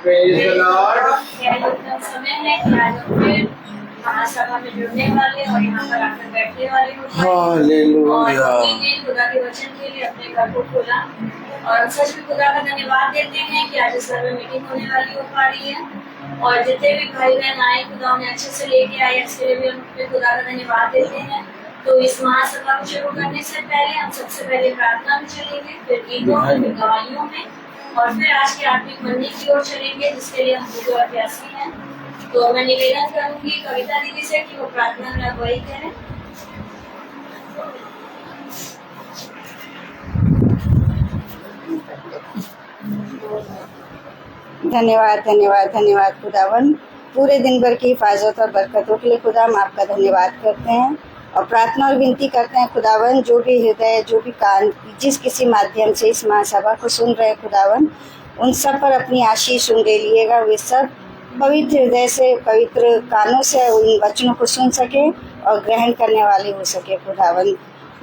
Praise the Lord. समय है कि आज हम फिर महासभा में जुड़ने वाले और यहाँ पर आकर बैठने वाले होते हैं। हालेलुया। और हमने खुदा के वचन के लिए अपने घर को खोला और सच में खुदा का धन्यवाद देते हैं कि आज इस घर में मीटिंग होने वाली हो पा रही है। और जितने भी भाई बहन आए खुदा उन्हें अच्छे से लेके आए, इसके लिए भी हम खुदा का धन्यवाद देते हैं। तो इस महासभा को शुरू करने से पहले हम सबसे पहले प्रार्थना में चलेंगे, फिर गीतों में, गवाहियों में, और फिर आज की आत्मिक मंदिर की ओर चलेंगे जिसके लिए हम भूखे और प्यासे हैं। तो मैं निवेदन करूंगी कविता दीदी से कि वो प्रार्थना में अगुवाई करें। धन्यवाद धन्यवाद धन्यवाद खुदावन, पूरे दिन भर की हिफाजत और बरकतों के लिए खुदा हम आपका धन्यवाद करते हैं और प्रार्थना और विनती करते हैं खुदावन, जो भी हृदय, जो भी कान, जिस किसी माध्यम से इस महासभा को सुन रहे खुदावन, उन सब पर अपनी आशीष उंडेलिएगा। वे सब पवित्र हृदय से, पवित्र कानों से उन वचनों को सुन सके और ग्रहण करने वाले हो सके खुदावन।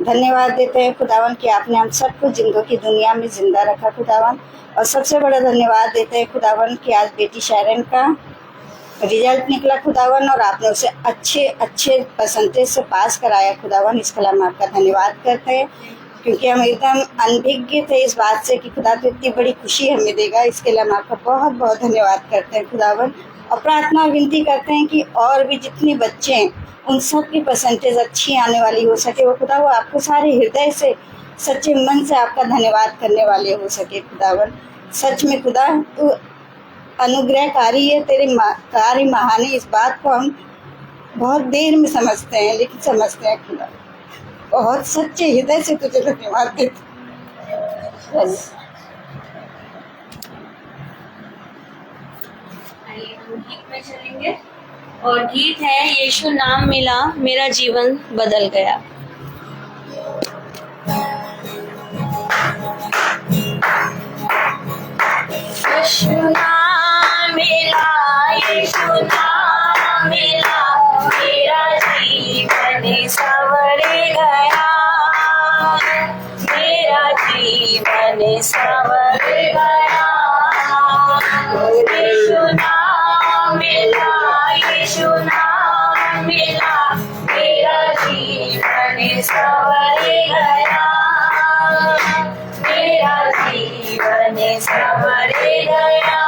धन्यवाद देते हैं खुदावन कि आपने हम सबको जिंदों की दुनिया में जिंदा रखा खुदावन। और सबसे बड़ा धन्यवाद देते हैं खुदावन कि आज बेटी शैरन का रिजल्ट निकला खुदावन और आपने उसे अच्छे परसेंटेज से पास कराया खुदावन। इसके लिए हम आपका धन्यवाद करते हैं क्योंकि हम एकदम अनभिज्ञ थे इस बात से कि खुदा तो इतनी बड़ी खुशी हमें देगा। इसके लिए हम आपका बहुत बहुत धन्यवाद करते हैं खुदावन और प्रार्थना और विनती करते हैं कि और भी जितने बच्चे हैं उन सब की परसेंटेज अच्छी आने वाली हो सके। वो खुदा वो आपको सारे हृदय से, सच्चे मन से आपका धन्यवाद करने वाले हो सके खुदावन। सच में खुदा तू अनुग्रहकारी है, तेरे कार्य महान है। इस बात को हम बहुत देर में समझते हैं, लेकिन समझते हैं खुदा, बहुत सच्चे हृदय से तुझे धन्यवाद देते। गीत में चलेंगे और गीत है यीशु नाम मिला मेरा जीवन बदल गया। यीशु नाम मिला, यीशु नाम मिला, मेरा जीवन संवर गया, मेरा जीवन संवर गया। यीशु नाम मिला, यीशु नाम मिला, मेरा जीवन संवर गया, मेरा जीवन संवर गया।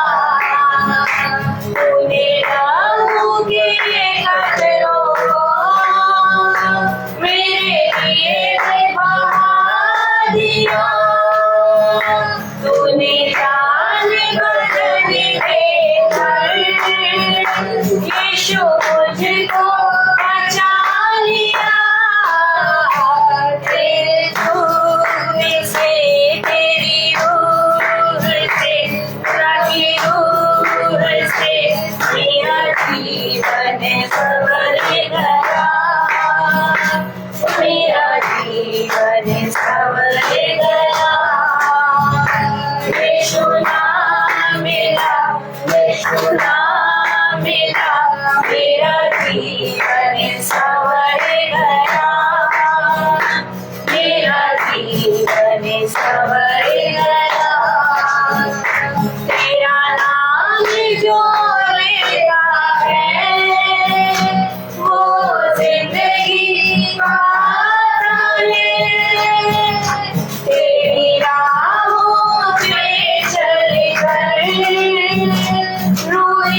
तूने राहों के कतरों को मेरे लिए बहा दिया, तूने जान बदल देकर यीशु मुझको बचा लिया। तेरे दूर से, तेरी रूह से, तेरी रूह से मेरा जीवन संवर गया, मेरा जीवन संवर गया। यीशु नाम मिला, यीशु नाम मिला, मेरा जीवन संवर गया, मेरा जीवन संवर गया। तेरा नाम जो लेता है वो जिंदगी पाता है। तेरी राहों पे चलकर रूह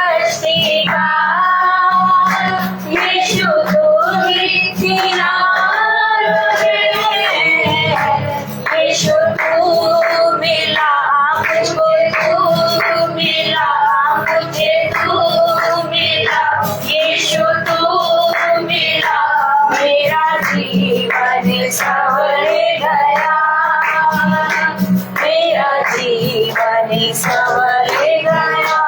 सृष्टि का यीशु तो ही किनारा है। यीशु तू मिला मुझको, तू मिला मुझे, तू मिला यीशु तू मिला, मेरा जीवन संवर गया, मेरा जीवन संवर गया।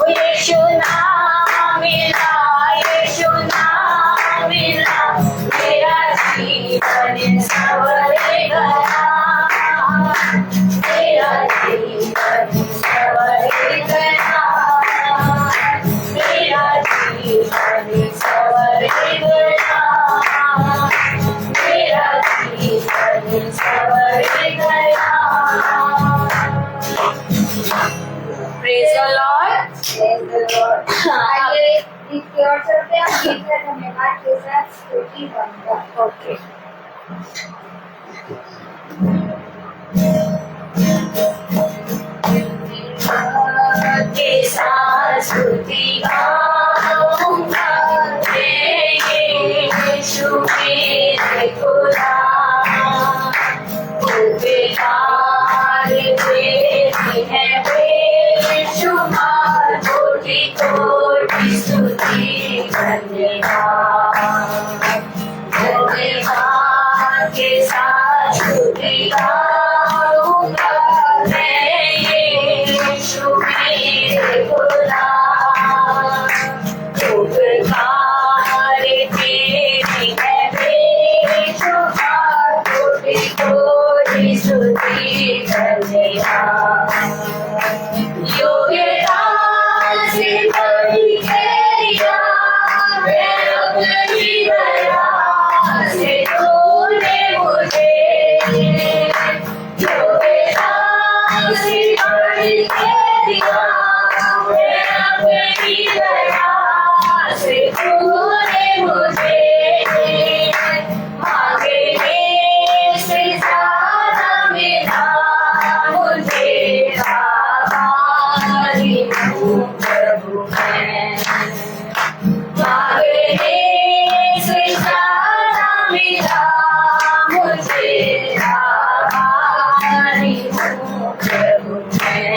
यीशु नाम मिला, यीशु नाम मिला, मेरा जीवन संवर गया, मेरा जीवन संवर गया, मेरा जीवन संवर गया, मेरा जीवन संवर गया। Praise the Lord. Praise the Lord. आइए इस प्योर चलते हैं, गीत का धन्यवाद के साथ स्तुति बंदा। Okay. के साथ स्तुति गाऊंगा, मैं यीशु मेरे खुदा, उपकार तेरी है बेशुमार, कोटि कोटि स्तुति धन्यवाद, धन्यवाद के साथ स्तुति गाऊंगा, मैं यीशु मेरे खुदा, उपकार तेरी है बेशुमार, कोटि कोटि स्तुति धन्यवाद। योग्यता से बड़ी तेरिया, मैं अपनी दया से तूने मुझे, योग्यता से बड़ी तेरिया, मैं अपनी दया से तूने मुझे, मांगने से ज्यादा मिला मुझे, आभारी हूँ प्रभु मैं, मांगने से ज्यादा मिला मुझे, आभारी हूँ प्रभु मैं।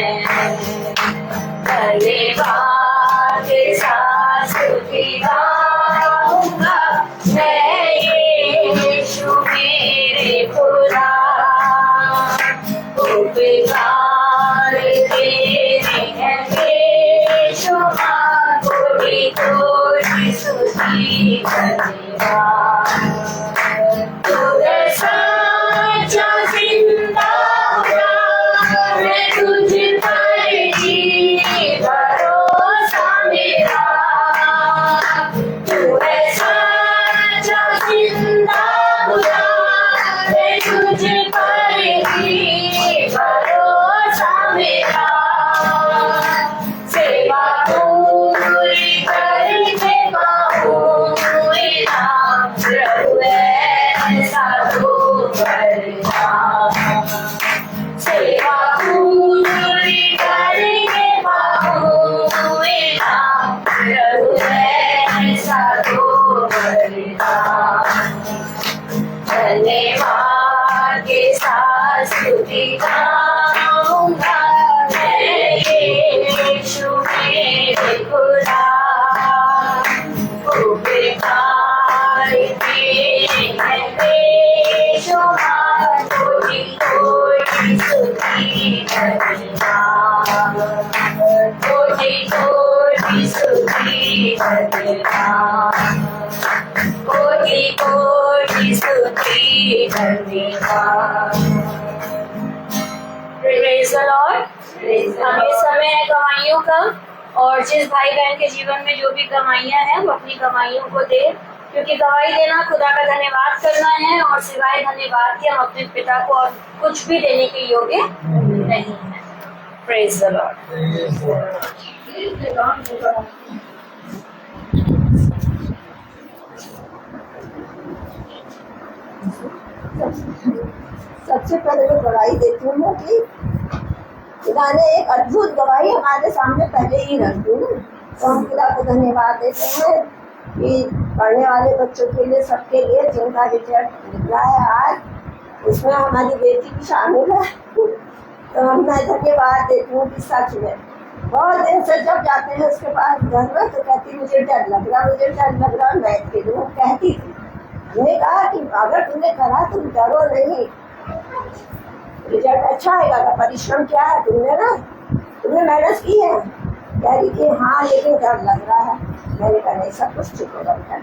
धन्यवाद के साथ स्तुति गाऊंगा, मैं यीशु मेरे खुदा, उपकार तेरी है बेशुमार, कोटि कोटि स्तुति धन्यवाद। तू है सच्चा जिंदा खुदा, मैं तुझ पर ही भरोसा मेरा, तू है सच्चा जिंदा खुदा, मैं तुझ पर ही भरोसा मेरा, सेवा पूरी करके पाऊं इनाम, प्रभु ऐसा तो करना, सेवा पूरी करके पाऊं इनाम, प्रभु ऐसा तो करना। धन्यवाद के साथ स्तुति गाऊंगा, मैं यीशु मेरे खुदा, उपकार तेरी है बेशुमार, कोटि कोटि स्तुति धन्यवाद, कोटि कोटि स्तुति धन्यवाद, कोटि कोटि स्तुति धन्यवाद। Praise the Lord. अब ये समय है कमाइयों का, और जिस भाई बहन के जीवन में जो भी कमाइयां हैं वो अपनी कमाइयों को दे, क्योंकि गवाही देना खुदा का धन्यवाद करना है, और सिवाय धन्यवाद के हम अपने पिता को और कुछ भी देने के योग्य नहीं है। Praise the Lord. सबसे पहले तो बधाई देती हूँ मैं कि खुदा ने एक अद्भुत गवाही हमारे सामने पहले ही रख दी ना, तो हम खुदा को धन्यवाद देते हैं कि पढ़ने वाले बच्चों के लिए, सबके लिए जिनका रिजल्ट निकला है आज, उसमें हमारी बेटी भी शामिल है। तो हम मैं धन्यवाद देती हूँ कि सच में बहुत दिन से जब जाते हैं उसके पास घर में तो कहती मुझे डर लग रहा मैथ के लिए कहती थी। हमने कहा कि अगर तुमने करा तुम डरो नहीं, रिजल्ट अच्छा आएगा। का परिश्रम क्या है, तुमने मेहनत की है। कह रही कि हाँ लेकिन डर लग रहा है। मैंने कहा नहीं, सब कुछ ठीक होगा बेटा,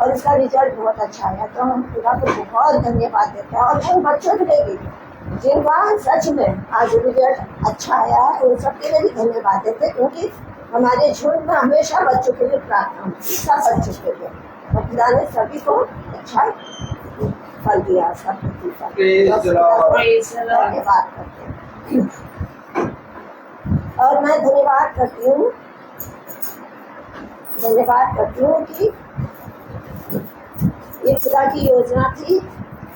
और इसका रिजल्ट बहुत अच्छा आया। तो हम खुदा को बहुत धन्यवाद देते हैं। और उन बच्चों के लिए भी जिनका सच में आज रिजल्ट अच्छा आया है, उन सबके लिए भी धन्यवाद देते हैं, क्योंकि हमारे झुंड में हमेशा बच्चों के लिए प्रार्थना होती है, सब बच्चों के लिए। और खुदा ने सभी को अच्छा फल दिया, सब धन्यवाद करते हैं। और मैं धन्यवाद करती हूँ कि ये खुदा की योजना थी।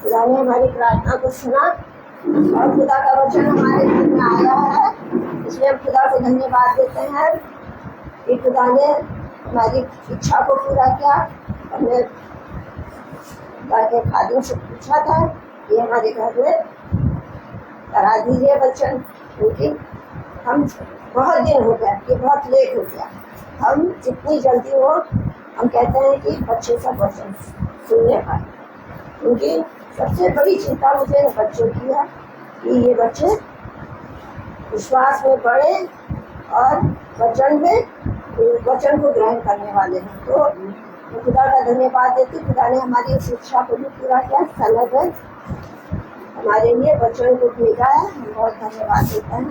खुदा ने हमारी प्रार्थना को सुना और खुदा का वचन हमारे दिल में आया है, इसलिए हम खुदा को धन्यवाद देते हैं कि खुदा ने हमारी इच्छा को पूरा किया। हमने खादिम से पूछा था कि हमारे घर में करा दीजिए वचन, क्योंकि हम बहुत दिन हो गया, ये बहुत लेट हो गया। हम जितनी जल्दी हो हम कहते हैं कि बच्चे सब वचन सुनने पाए, क्योंकि सबसे बड़ी चिंता मुझे बच्चों की है कि ये बच्चे विश्वास में बढ़े और वचन को ग्रहण करने वाले हैं। तो मैं खुदा का धन्यवाद देती, खुदा ने हमारी शिक्षा को भी पूरा किया, समय पर हमारे लिए वचन को भेजा है। हम बहुत धन्यवाद देते हैं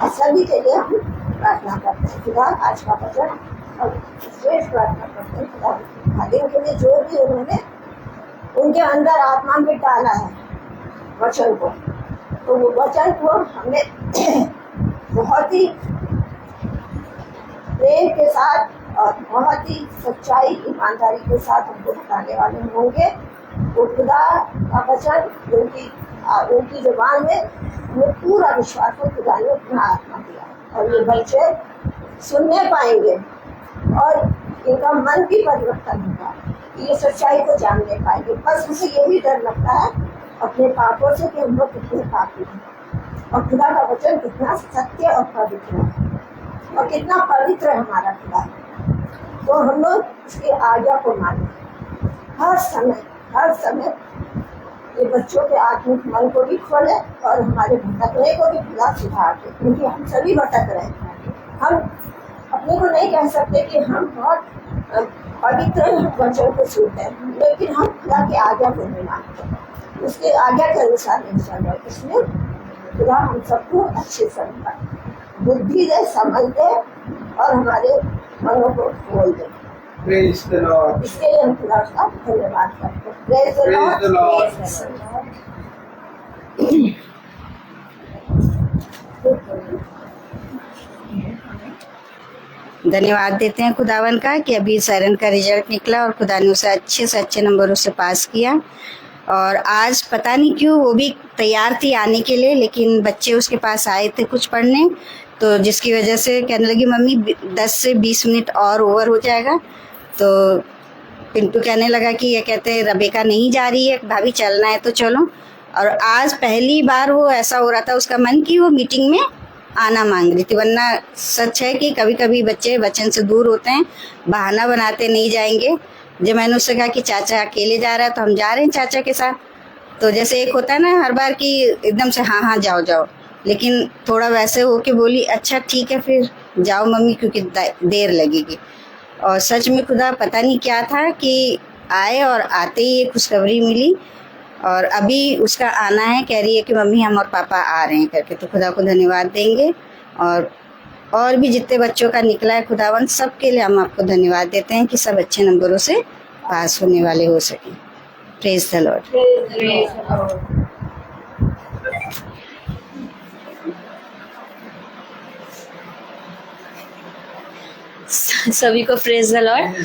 और सभी के लिए हम प्रार्थना करते हैं। खुदा आज का वचन और श्रेष्ठ प्रार्थना करते हैं खुदा खादिम के लिए, जो भी उन्होंने उनके अंदर आत्मा में डाला है वचन को, तो वो वचन को हमने बहुत ही प्रेम के साथ और बहुत ही सच्चाई ईमानदारी के साथ हमको बताने वाले होंगे। वो खुदा का वचन उनकी जुबान में हमें पूरा विश्वास हो, खुदा ने अपना आत्मा दिया और ये बच्चे सुनने पाएंगे और इनका मन भी परिवर्तन होगा, ये सच्चाई को जानने पाएंगे। बस मुझे यही डर लगता है अपने पापों से कि हम लोग कितने पापी हैं और खुदा का वचन कितना सत्य और पवित्र है और कितना पवित्र है हमारा खुदा। तो हम लोग इसकी आज्ञा को माने हर समय ये बच्चों के आत्मिक मन को भी खोले और हमारे भटकने को भी खुदा सुधार दे, क्योंकि हम सभी भटक रहे हैं। हम अपने को नहीं कह सकते कि हम बहुत पवित्र वचन को सुनते हैं, लेकिन हम खुदा की आज्ञा को नहीं मानते, उसके आज्ञा के अनुसार नहीं चल रहे। इसलिए खुदा हम सबको अच्छे से बुद्धि दे, समझ दे और हमारे मनों को खोल दे। Praise the Lord. इसके लिए हम खुदा का धन्यवाद करते हैं। Praise the Lord. Praise the Lord. Praise the Lord. धन्यवाद देते हैं खुदावन का कि अभी सैरन का रिजल्ट निकला और खुदा ने उसे अच्छे से अच्छे नंबरों से पास किया। और आज पता नहीं क्यों वो भी तैयार थी आने के लिए, लेकिन बच्चे उसके पास आए थे कुछ पढ़ने, तो जिसकी वजह से कहने लगी मम्मी 10 से 20 मिनट और ओवर हो जाएगा। तो पिंटू कहने लगा कि ये कहते हैं रबेका नहीं जा रही है, भाभी चलना है तो चलो। और आज पहली बार वो ऐसा हो रहा था उसका मन कि वो मीटिंग में आना मांग रही थी, वरना सच है कि कभी कभी बच्चे वचन से दूर होते हैं, बहाना बनाते नहीं जाएंगे। जब मैंने उससे कहा कि चाचा अकेले जा रहा है तो हम जा रहे हैं चाचा के साथ, तो जैसे एक होता है ना हर बार कि एकदम से हाँ जाओ जाओ, लेकिन थोड़ा वैसे हो के बोली अच्छा ठीक है फिर जाओ मम्मी, क्योंकि देर लगेगी। और सच में खुदा पता नहीं क्या था कि आए और आते ही एक खुशखबरी मिली और अभी उसका आना है, कह रही है कि मम्मी हम और पापा आ रहे हैं करके। तो खुदा को धन्यवाद देंगे और भी जितने बच्चों का निकला है खुदावन सबके लिए हम आपको धन्यवाद देते हैं कि सब अच्छे नंबरों से पास होने वाले हो सकें। Praise the Lord. Praise the Lord. सभी को प्रेज द लॉर्ड।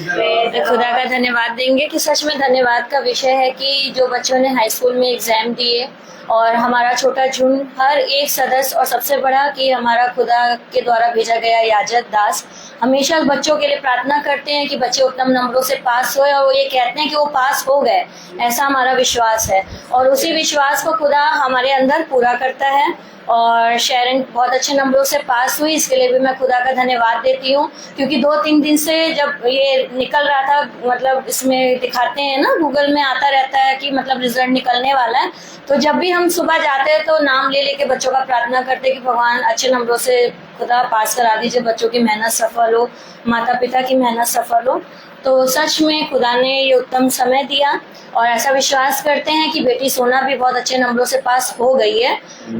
तो खुदा का धन्यवाद देंगे कि सच में धन्यवाद का विषय है कि जो बच्चों ने हाई स्कूल में एग्जाम दिए और हमारा छोटा झुंड, हर एक सदस्य, और सबसे बड़ा कि हमारा खुदा के द्वारा भेजा गया याजक दास हमेशा बच्चों के लिए प्रार्थना करते हैं कि बच्चे उत्तम नंबरों से पास हुए, और वो ये कहते हैं कि वो पास हो गए, ऐसा हमारा विश्वास है। और उसी विश्वास को खुदा हमारे अंदर पूरा करता है। और शेरन बहुत अच्छे नंबरों से पास हुई, इसके लिए भी मैं खुदा का धन्यवाद देती हूँ, क्योंकि 2-3 दिन से जब ये निकल रहा था, मतलब इसमें दिखाते हैं ना, गूगल में आता रहता है कि मतलब रिजल्ट निकलने वाला है, तो जब भी हम सुबह जाते हैं तो नाम ले लेके बच्चों का प्रार्थना करते हैं कि भगवान अच्छे नंबरों से खुदा पास करा दीजिए, बच्चों की मेहनत सफल हो, माता पिता की मेहनत सफल हो। तो सच में खुदा ने ये उत्तम समय दिया, और ऐसा विश्वास करते हैं कि बेटी सोना भी बहुत अच्छे नंबरों से पास हो गई है।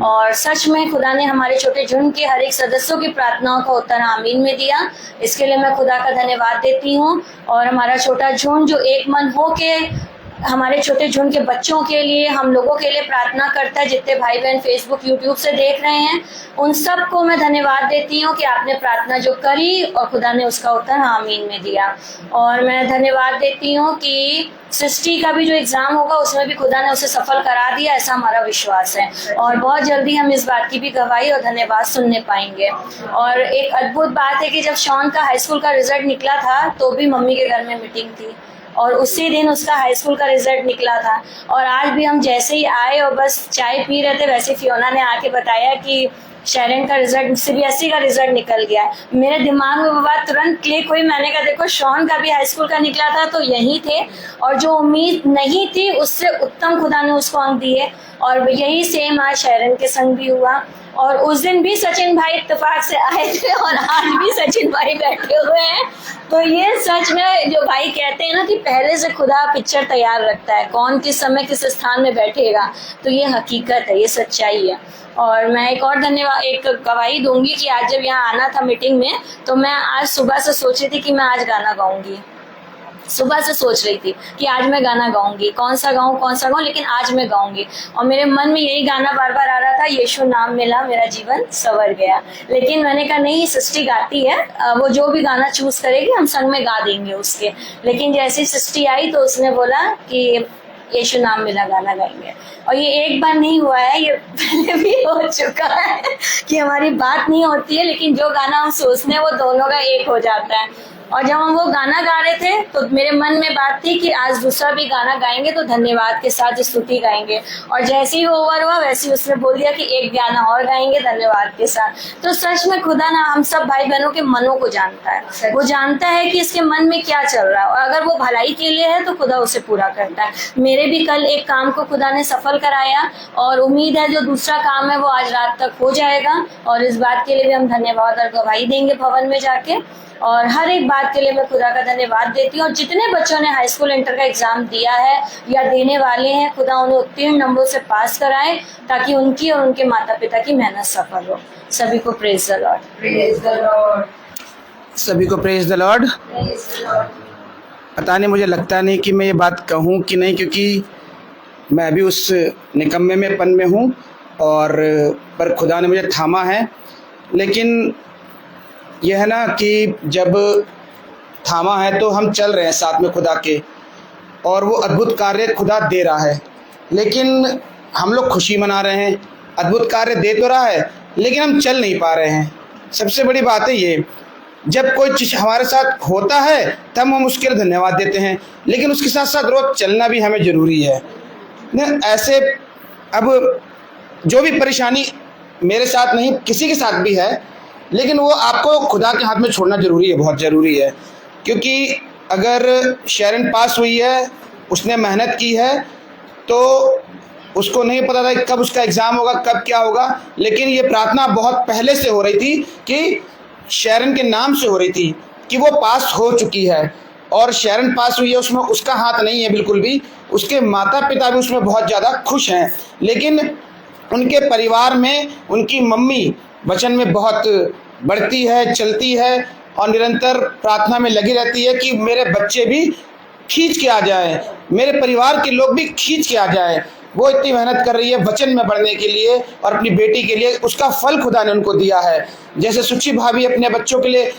और सच में खुदा ने हमारे छोटे झुंड के हर एक सदस्यों की प्रार्थनाओं का उत्तर आमीन में दिया, इसके लिए मैं खुदा का धन्यवाद देती हूँ। और हमारा छोटा झुंड जो एक मन हो के हमारे छोटे झुंड के बच्चों के लिए, हम लोगों के लिए प्रार्थना करता है, जितने भाई बहन फेसबुक यूट्यूब से देख रहे हैं, उन सब को मैं धन्यवाद देती हूँ कि आपने प्रार्थना जो करी और खुदा ने उसका उत्तर आमीन में दिया। और मैं धन्यवाद देती हूँ कि सृष्टि का भी जो एग्जाम होगा उसमें भी खुदा ने उसे सफल करा दिया, ऐसा हमारा विश्वास है। और बहुत जल्दी हम इस बात की भी गवाही और धन्यवाद सुनने पाएंगे। और एक अद्भुत बात है कि जब शॉन का हाई स्कूल का रिजल्ट निकला था तो भी मम्मी के घर में मीटिंग थी, और उसी दिन उसका हाई स्कूल का रिजल्ट निकला था। और आज भी हम जैसे ही आए और बस चाय पी रहे थे, वैसे फियोना ने आके बताया कि शेरन का रिजल्ट, CBSE का रिजल्ट निकल गया। मेरे दिमाग में वो बात तुरंत क्लिक हुई। मैंने कहा देखो, शॉन का भी हाई स्कूल का निकला था तो यही थे, और जो उम्मीद नहीं थी उससे उत्तम खुदा ने उसको अंक दिए। और यही सेम आज शेरन के संग भी हुआ। और उस दिन भी सचिन भाई इत्तेफाक से आए थे, और आज भी सचिन भाई बैठे हुए हैं। तो ये सच में जो भाई कहते हैं ना कि पहले से खुदा पिक्चर तैयार रखता है, कौन किस समय किस स्थान में बैठेगा, तो ये हकीकत है, ये सच्चाई है। और मैं एक और एक गवाही दूंगी कि आज जब यहाँ आना था मीटिंग में, तो मैं आज सुबह से सोच रही थी कि मैं आज गाना गाऊंगी। सुबह से सोच रही थी कि आज मैं गाना गाऊंगी, कौन सा गाऊं, लेकिन आज मैं गाऊंगी। और मेरे मन में यही गाना बार बार आ रहा था, यीशु नाम मिला मेरा जीवन संवर गया। लेकिन मैंने कहा नहीं, सृष्टि गाती है, वो जो भी गाना चूज करेगी हम संग में गा देंगे उसके। लेकिन जैसी सृष्टि आई तो उसने बोला कि यीशु नाम मिला गाना गाएंगे। और ये एक बार नहीं हुआ है, ये पहले भी हो चुका है कि हमारी बात नहीं होती है, लेकिन जो गाना हम सोचते हैं वो दोनों का एक हो जाता है। और जब हम वो गाना गा रहे थे तो मेरे मन में बात थी कि आज दूसरा भी गाना गाएंगे तो धन्यवाद के साथ स्तुति गाएंगे। और जैसे ही ओवर हुआ वैसे ही उसने बोल दिया कि एक गाना और गाएंगे धन्यवाद के साथ। तो सच में खुदा ना हम सब भाई बहनों के मनों को जानता है, वो जानता है कि इसके मन में क्या चल रहा है, और अगर वो भलाई के लिए है तो खुदा उसे पूरा करता है। मेरे भी कल एक काम को खुदा ने सफल कराया, और उम्मीद है जो दूसरा काम है वो आज रात तक हो जाएगा। और इस बात के लिए भी हम धन्यवाद और गवाही देंगे भवन में जाके। और हर एक बात के लिए मैं खुदा का धन्यवाद देती हूँ। और जितने बच्चों ने हाई स्कूल इंटर का एग्जाम दिया है या देने वाले हैं, खुदा उन्हें उत्तीर्ण नंबरों से पास कराए, ताकि उनकी और उनके माता पिता की मेहनत सफल हो। सभी को praise the Lord. Praise the Lord. सभी को प्रेज द लॉर्ड। पता नहीं, मुझे लगता नहीं कि मैं ये बात कहूँ कि नहीं, क्योंकि मैं अभी उस निकम्मे में पन में हूँ, और पर खुदा ने मुझे थामा है। लेकिन यह है ना कि जब थामा है तो हम चल रहे हैं साथ में खुदा के, और वो अद्भुत कार्य खुदा दे रहा है, लेकिन हम लोग खुशी मना रहे हैं। अद्भुत कार्य दे तो रहा है लेकिन हम चल नहीं पा रहे हैं। सबसे बड़ी बात है ये, जब कोई चीज़ हमारे साथ होता है तब हम उसके लिए धन्यवाद देते हैं, लेकिन उसके साथ साथ रोज चलना भी हमें ज़रूरी है न। ऐसे अब जो भी परेशानी मेरे साथ नहीं, किसी के साथ भी है, लेकिन वो आपको खुदा के हाथ में छोड़ना ज़रूरी है, बहुत ज़रूरी है। क्योंकि अगर शेरन पास हुई है, उसने मेहनत की है, तो उसको नहीं पता था कब उसका एग्ज़ाम होगा, कब क्या होगा, लेकिन ये प्रार्थना बहुत पहले से हो रही थी कि शेरन के नाम से हो रही थी कि वो पास हो चुकी है। और शेरन पास हुई है, उसमें उसका हाथ नहीं है बिल्कुल भी, उसके माता पिता भी उसमें बहुत ज़्यादा खुश हैं। लेकिन उनके परिवार में उनकी मम्मी वचन में बहुत बढ़ती है, चलती है, और निरंतर प्रार्थना में लगी रहती है कि मेरे बच्चे भी खींच के आ जाए, मेरे परिवार के लोग भी खींच के आ जाए। वो इतनी मेहनत कर रही है वचन में बढ़ने के लिए और अपनी बेटी के लिए, उसका फल खुदा ने उनको दिया है। जैसे सुची भाभी अपने बच्चों के लिए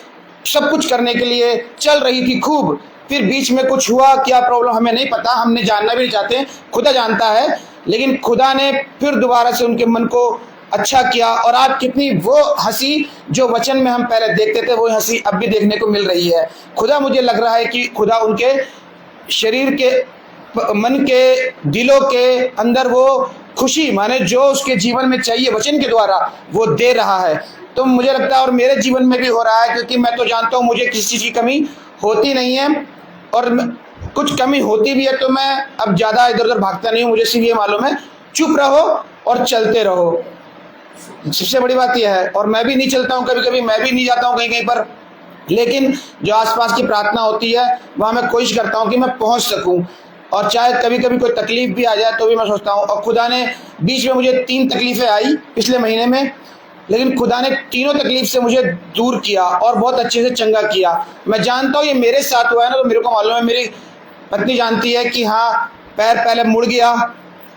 सब कुछ करने के लिए चल रही थी खूब। फिर बीच में कुछ हुआ, क्या प्रॉब्लम हमें नहीं पता, हमने जानना भी नहीं चाहते, खुदा जानता है। लेकिन खुदा ने फिर दोबारा से उनके मन को अच्छा किया और आज कितनी वो हंसी जो वचन में हम पहले देखते थे वो हंसी अब भी देखने को मिल रही है। खुदा, मुझे लग रहा है कि खुदा उनके शरीर के, मन के, दिलों के अंदर वो खुशी माने जो उसके जीवन में चाहिए वचन के द्वारा वो दे रहा है। तो मुझे लगता है और मेरे जीवन में भी हो रहा है, क्योंकि मैं तो जानता हूँ मुझे किसी चीज़ की कमी होती नहीं है, और कुछ कमी होती भी है तो मैं अब ज़्यादा इधर उधर भागता नहीं हूँ। मुझे सिर्फ ये मालूम है, चुप रहो और चलते रहो, सबसे बड़ी बात यह है। और मैं भी नहीं चलता हूँ, कभी कभी मैं भी नहीं जाता हूँ कहीं कहीं पर, लेकिन जो आसपास की प्रार्थना होती है वहाँ मैं कोशिश करता हूँ कि मैं पहुँच सकूँ। और चाहे कभी कभी कोई तकलीफ भी आ जाए तो भी मैं सोचता हूँ, और खुदा ने बीच में मुझे 3 तकलीफ़ें आई पिछले महीने में, लेकिन खुदा ने तीनों तकलीफ से मुझे दूर किया और बहुत अच्छे से चंगा किया। मैं जानता हूँ ये मेरे साथ हुआ है ना, तो मेरे को मालूम है, मेरी पत्नी जानती है कि हाँ पैर पहले मुड़ गया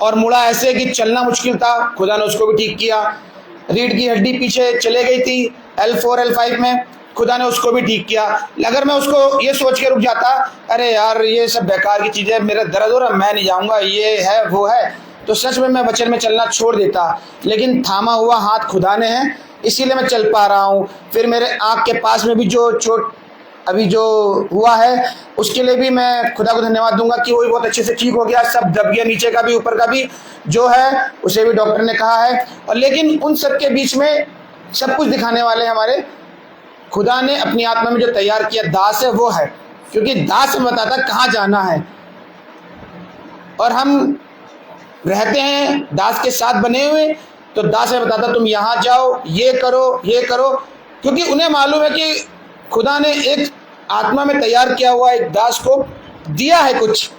और मुड़ा ऐसे कि चलना मुश्किल था, खुदा ने उसको भी ठीक किया। रीढ़ की हड्डी पीछे चले गई थी L4 L5 में, खुदा ने उसको भी ठीक किया। अगर मैं उसको ये सोच के रुक जाता अरे यार ये सब बेकार की चीज़ें, मेरा दर्द हो रहा, मैं नहीं जाऊँगा, ये है वो है, तो सच में मैं वचन में चलना छोड़ देता। लेकिन थामा हुआ हाथ खुदा ने है, इसीलिए मैं चल पा रहा हूँ। फिर मेरे आँख के पास में भी जो चोट अभी जो हुआ है उसके लिए भी मैं खुदा को धन्यवाद दूंगा कि वो भी बहुत अच्छे से ठीक हो गया, सब दब गया, नीचे का भी ऊपर का भी जो है उसे भी डॉक्टर ने कहा है। और लेकिन उन सब के बीच में सब कुछ दिखाने वाले हमारे खुदा ने अपनी आत्मा में जो तैयार किया दास है वो है, क्योंकि दास में बताता कहाँ जाना है। और हम रहते हैं दास के साथ बने हुए, तो दास में बताता तुम यहाँ जाओ, ये करो, ये करो, क्योंकि उन्हें मालूम है कि खुदा ने एक आत्मा में तैयार किया हुआ एक दास को दिया है कुछ,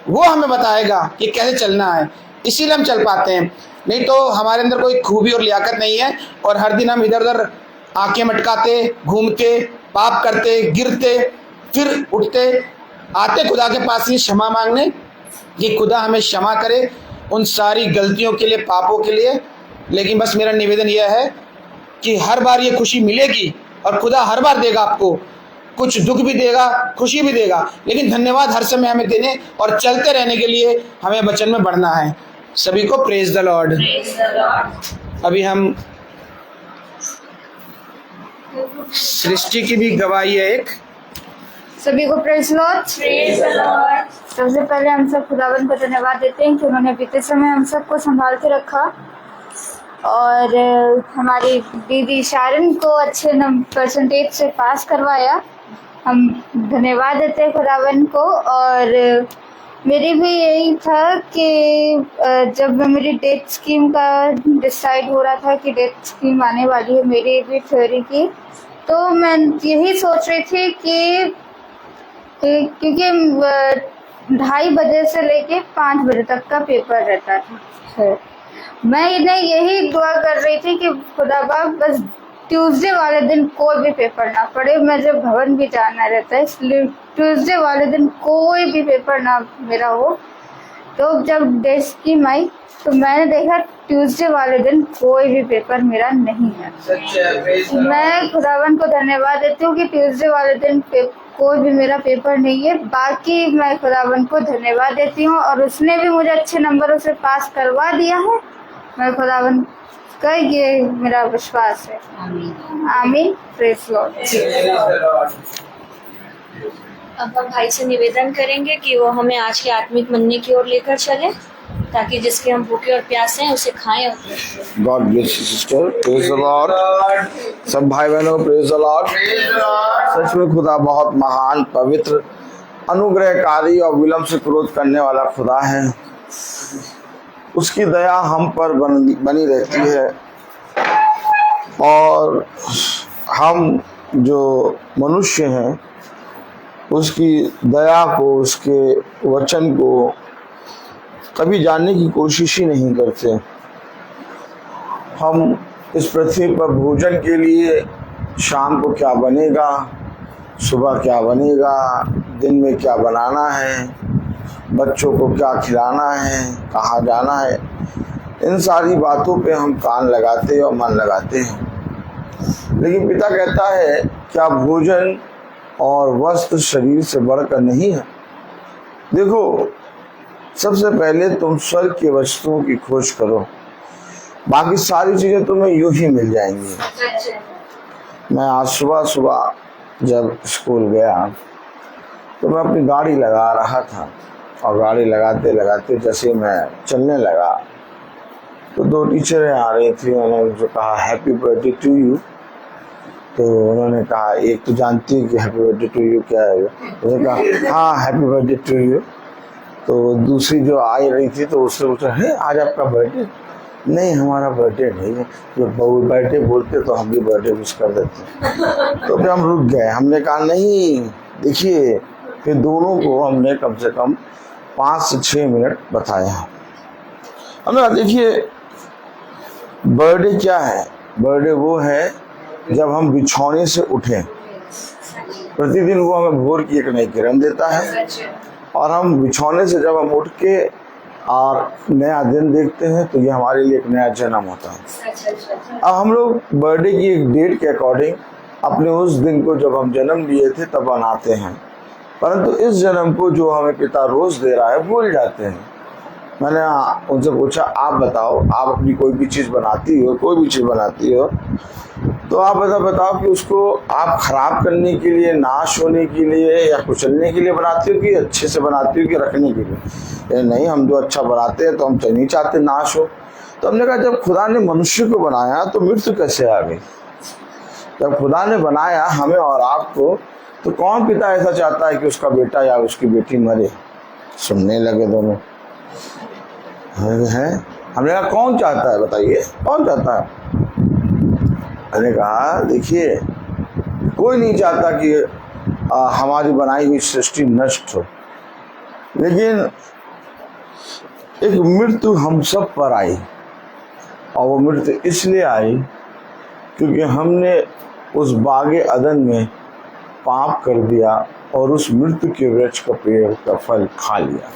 वो हमें बताएगा कि कैसे चलना है, इसीलिए हम चल पाते हैं। नहीं तो हमारे अंदर कोई खूबी और लियाकत नहीं है, और हर दिन हम इधर उधर आंखें मटकाते, घूमते, पाप करते, गिरते, फिर उठते, आते खुदा के पास ही क्षमा मांगने कि खुदा हमें क्षमा करे उन सारी गलतियों के लिए, पापों के लिए। लेकिन बस मेरा निवेदन यह है कि हर बार ये खुशी मिलेगी और खुदा हर बार देगा आपको, कुछ दुख भी देगा, खुशी भी देगा, लेकिन धन्यवाद हर समय हमें देने और चलते रहने के लिए हमें वचन में बढ़ना है। सभी को प्रेज द लॉर्ड। अभी हम सृष्टि की भी गवाही है एक। सभी को प्रेज लॉर्ड। सबसे पहले हम सब खुदावन को धन्यवाद देते हैं कि उन्होंने बीते समय हम सबको संभाल के रखा और हमारी दीदी शारन को अच्छे परसेंटेज से पास करवाया। हम धन्यवाद देते हैं खुदावन को। और मेरी भी यही था कि जब मेरी डेथ स्कीम का डिसाइड हो रहा था कि डेथ स्कीम आने वाली है मेरी भी थ्योरी की, तो मैं यही सोच रही थी कि क्योंकि 2:30 बजे से लेके 5 बजे तक का पेपर रहता था, मैं इन्हें यही दुआ कर रही थी कि खुदा बाप बस ट्यूसडे वाले दिन कोई भी पेपर ना पड़े, मुझे भवन भी जाना रहता है, इसलिए ट्यूसडे वाले दिन कोई भी पेपर ना मेरा हो। तो जब डेट स्कीम आई तो मैंने देखा ट्यूसडे वाले दिन कोई भी पेपर मेरा नहीं है। मैं खुदावन को धन्यवाद देती हूँ कि ट्यूसडे वाले दिन कोई भी मेरा पेपर नहीं है। बाकी मैं खुदावन को धन्यवाद देती हूँ और उसने भी मुझे अच्छे नंबरों से पास करवा दिया है। मैं खुदावन का ये मेरा विश्वास है। आमीन। Praise Lord. अब हम भाई से निवेदन करेंगे कि वो हमें आज के आत्मिक मनने की ओर लेकर चले, ताकि जिसके हम भूखे और प्यासे हैं उसे खाएं और God bless you sister. Praise the Lord. सब भाई बहनों को प्रेज द लॉर्ड। सच में खुदा बहुत महान, पवित्र, अनुग्रहकारी और विलंब से क्रोध करने वाला खुदा है। उसकी दया हम पर बनी रहती है और हम जो मनुष्य हैं उसकी दया को, उसके वचन को कभी जानने की कोशिश ही नहीं करते। हम इस पृथ्वी पर भोजन के लिए शाम को क्या बनेगा, सुबह क्या बनेगा, दिन में क्या बनाना है, बच्चों को क्या खिलाना है, कहाँ जाना है, इन सारी बातों पे हम कान लगाते और मन लगाते हैं। लेकिन पिता कहता है क्या भोजन और वस्त्र शरीर से बढ़कर नहीं है? देखो, सबसे पहले तुम स्वर्ग की वस्तुओं की खोज करो, बाकी सारी चीजें तुम्हें यूं ही मिल जाएंगी। मैं आज सुबह सुबह जब स्कूल गया तो मैं अपनी गाड़ी लगा रहा था, और गाड़ी लगाते लगाते जैसे मैं चलने लगा तो दो टीचरें आ रही थी। उन्होंने मुझे कहा हैप्पी बर्थडे टू यू। तो उन्होंने कहा, एक तो जानती है कि हैप्पी बर्थडे टू यू क्या है। उन्होंने कहा हाँ हैप्पी बर्थडे टू यू। तो दूसरी जो आ रही थी तो उससे पूछा, है आज आपका बर्थडे? नहीं, हमारा बर्थडे नहीं है। जब बर्थडे बोलते तो हम भी बर्थडे विश कर देते। तो फिर हम रुक गए। हमने कहा नहीं, देखिए। फिर दोनों को हमने कम से कम 5 से 6 मिनट बताया। हमने कहा देखिए, बर्थडे क्या है? बर्थडे वो है जब हम बिछौने से उठें। प्रतिदिन वो हमें भोर की एक नई किरण देता है, और हम बिछौने से जब हम उठ के और नया दिन देखते हैं तो ये हमारे लिए एक नया जन्म होता है। अब हम लोग बर्थडे की एक डेट के अकॉर्डिंग अपने उस दिन को जब हम जन्म लिए थे तब मनाते हैं, परंतु इस जन्म को जो हमें पिता रोज दे रहा है भूल जाते हैं। मैंने उनसे पूछा, आप बताओ, आप अपनी कोई भी चीज़ बनाती हो, कोई भी चीज़ बनाती हो, तो आप बताओ कि उसको आप खराब करने के लिए, नाश होने के लिए या कुचलने के लिए बनाती हो कि अच्छे से बनाती हो कि रखने के लिए? नहीं, हम जो अच्छा बनाते हैं तो हम नहीं चाहते नाश हो। तो हमने कहा जब खुदा ने मनुष्य को बनाया तो मृत्यु कैसे आ गई? जब खुदा ने बनाया हमें और आपको, तो कौन पिता ऐसा चाहता है कि उसका बेटा या उसकी बेटी मरे? सुनने लगे दोनों है। हमने कहा कौन चाहता है, बताइए कौन चाहता है? मैंने कहा देखिए, कोई नहीं चाहता कि हमारी बनाई हुई सृष्टि नष्ट हो, लेकिन एक मृत्यु हम सब पर आई, और वो मृत्यु इसलिए आई क्योंकि हमने उस बागे अदन में पाप कर दिया और उस मृत्यु के वृक्ष का पेड़ का फल खा लिया।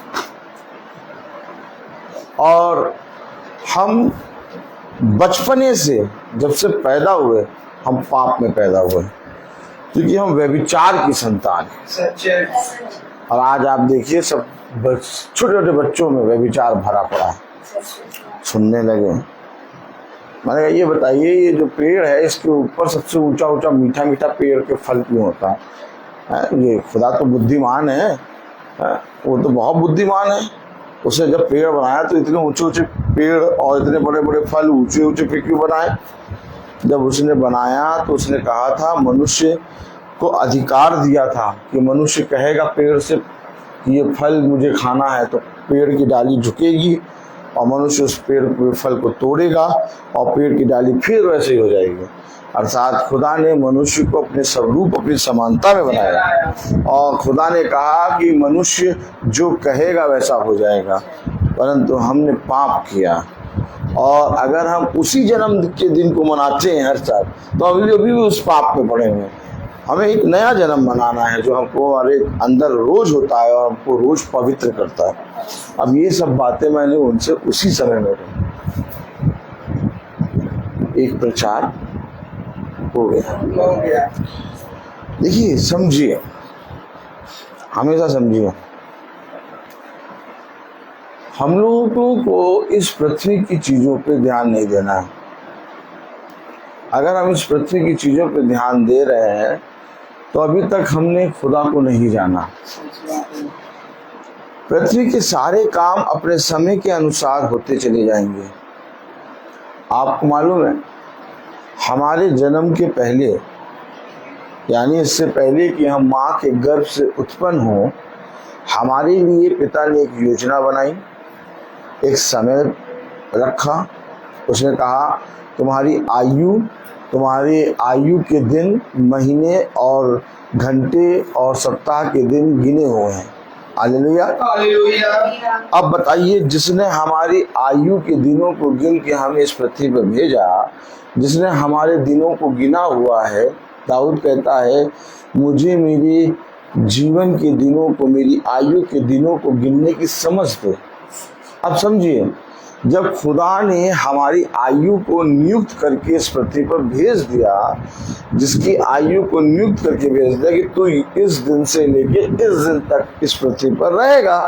और हम बचपने से, जब से पैदा हुए, हम पाप में पैदा हुए, क्योंकि हम व्यभिचार की संतान हैं। और आज आप देखिए सब छोटे छोटे बच्चों में व्यभिचार भरा पड़ा है। सुनने लगे। मैंने कहा ये बताइए, ये जो पेड़ है इसके ऊपर सबसे ऊंचा ऊंचा मीठा मीठा पेड़ के फल क्यों होता है? ये खुदा तो बुद्धिमान है, वो तो बहुत बुद्धिमान है। उसने जब पेड़ बनाया तो इतने ऊंचे ऊंचे पेड़ और इतने बड़े बड़े फल ऊंचे ऊंचे पे क्यों बनाए? जब उसने बनाया तो उसने कहा था, मनुष्य को अधिकार दिया था कि मनुष्य कहेगा पेड़ से कि ये फल मुझे खाना है, तो पेड़ की डाली झुकेगी और मनुष्य उस पेड़ के फल को तोड़ेगा और पेड़ की डाली फिर वैसे ही हो जाएगी। अर्थात खुदा ने मनुष्य को अपने स्वरूप, अपनी समानता में बनाया, और खुदा ने कहा कि मनुष्य जो कहेगा वैसा हो जाएगा, परंतु हमने पाप किया। और अगर हम उसी जन्म के दिन को मनाते हैं हर साल, तो अभी भी उस पाप में पड़े हुए। हमें एक नया जन्म मनाना है जो हमको हमारे अंदर रोज होता है और हमको रोज पवित्र करता है। अब ये सब बातें मैंने उनसे उसी समय में एक प्रचार हो गया। देखिए, समझिए, हमेशा समझिए, हम लोगों को इस पृथ्वी की चीजों पे ध्यान नहीं देना है। अगर हम इस पृथ्वी की चीजों पे ध्यान दे रहे हैं तो अभी तक हमने खुदा को नहीं जाना। पृथ्वी के सारे काम अपने समय के अनुसार होते चले जाएंगे। आपको मालूम है, हमारे जन्म के पहले, यानी इससे पहले कि हम माँ के गर्भ से उत्पन्न हो, हमारे लिए पिता ने एक योजना बनाई, एक समय रखा। उसने कहा तुम्हारी आयु के दिन, महीने और घंटे और सप्ताह के दिन गिने हुए हैं। हालेलुया। अब बताइए, जिसने हमारी आयु के दिनों को गिन के हमें इस पृथ्वी पर भेजा, जिसने हमारे दिनों को गिना हुआ है, दाऊद कहता है, मुझे मेरे जीवन के दिनों को, मेरी आयु के दिनों को गिनने की समझ दे। अब समझिए, जब खुदा ने हमारी आयु को नियुक्त करके इस पृथ्वी पर भेज दिया, जिसकी आयु को नियुक्त करके भेज दिया कि तू इस दिन से लेके इस दिन तक इस पृथ्वी पर रहेगा,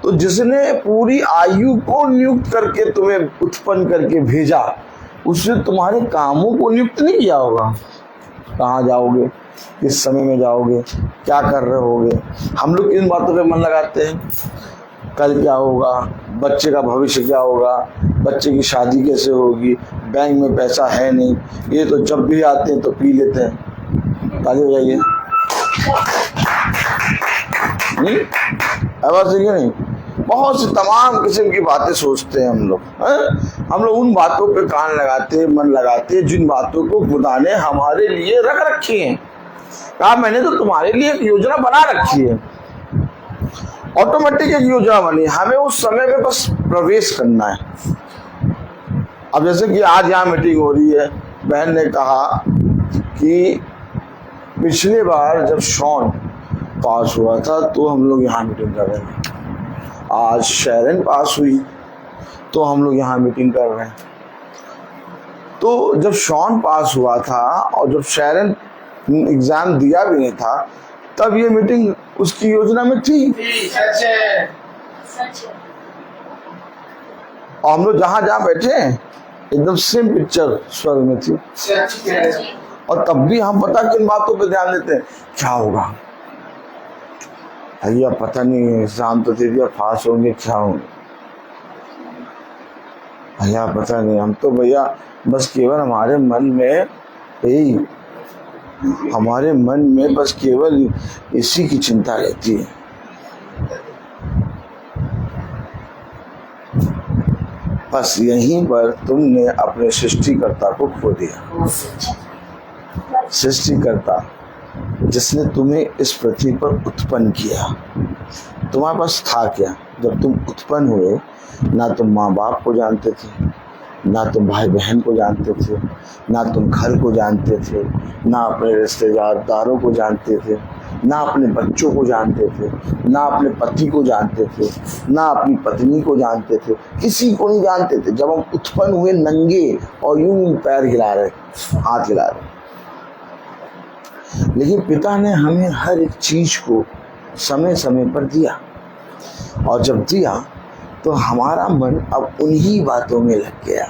तो जिसने पूरी आयु को नियुक्त करके तुम्हें उत्पन्न करके भेजा, उसने तुम्हारे कामों को नियुक्त नहीं किया होगा। कहाँ जाओगे, किस समय में जाओगे, क्या कर रहे होगे। हम लोग इन बातों पे मन लगाते हैं, कल क्या होगा, बच्चे का भविष्य क्या होगा, बच्चे की शादी कैसे होगी, बैंक में पैसा है नहीं, ये तो जब भी आते हैं तो पी लेते हैं। ताली बजाइए। नहीं आवाज नहीं, बहुत सी तमाम किस्म की बातें सोचते हैं हम लोग। हम लोग उन बातों पे कान लगाते हैं, मन लगाते हैं, जिन बातों को खुदा ने हमारे लिए रख रखी है। कहा मैंने तो तुम्हारे लिए एक योजना बना रखी है, ऑटोमेटिक एक योजना बनी, हमें उस समय में बस प्रवेश करना है। अब जैसे कि आज यहाँ मीटिंग हो रही है, बहन ने कहा कि पिछले बार जब शॉन पास हुआ था तो हम लोग यहाँ मीटिंग कर रहे हैं, आज शैरन पास हुई तो हम लोग यहाँ मीटिंग कर रहे हैं। तो जब शॉन पास हुआ था और जब शैरन एग्जाम दिया भी नहीं था, तब ये मीटिंग उसकी योजना में थी। सच है। और हम लोग जहाँ जहाँ बैठे हैं एकदम सेम पिक्चर स्वर्ग में थी। सच है। और तब भी हम पता किन बातों पे ध्यान देते हैं, क्या होगा भैया, पता नहीं, एग्जाम तो दे दिया, पास होंगे, क्या होंगे भैया, पता नहीं। हम तो भैया बस केवल हमारे मन में यही, हमारे मन में बस केवल इसी की चिंता रहती है। बस यहीं पर तुमने अपने सृष्टिकर्ता को खो दिया। सृष्टिकर्ता जिसने तुम्हें इस पृथ्वी पर उत्पन्न किया, तुम्हारे पास था क्या? जब तुम उत्पन्न हुए, ना तुम माँ बाप को जानते थे, ना तुम भाई बहन को जानते थे, ना तुम घर को जानते थे, ना अपने रिश्तेदारों को जानते थे, ना अपने बच्चों को जानते थे, ना अपने पति को जानते थे, ना अपनी पत्नी को जानते थे, किसी को नहीं जानते थे। जब हम उत्पन्न हुए नंगे और यूं पैर हिला रहे, हाथ हिला रहे, लेकिन पिता ने हमें हर एक चीज को समय समय पर दिया, और जब दिया तो हमारा मन अब उन्हीं बातों में लग गया।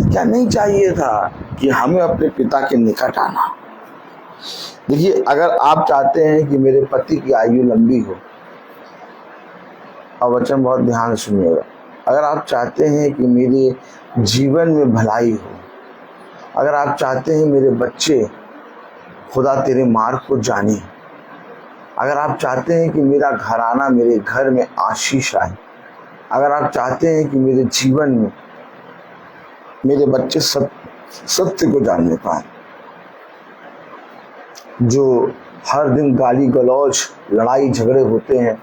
क्या नहीं चाहिए था कि हमें अपने पिता के निकट आना। देखिए, अगर आप चाहते हैं कि मेरे पति की आयु लंबी हो, और वचन बहुत ध्यान से सुनिएगा, अगर आप चाहते हैं कि मेरे जीवन में भलाई हो, अगर आप चाहते हैं मेरे बच्चे खुदा तेरे मार्ग को जाने, अगर आप चाहते हैं कि मेरा घराना, मेरे घर में आशीष आए, अगर आप चाहते हैं कि मेरे जीवन में मेरे बच्चे सत्य को जानने पाए, जो हर दिन गाली गलौज, लड़ाई झगड़े होते हैं,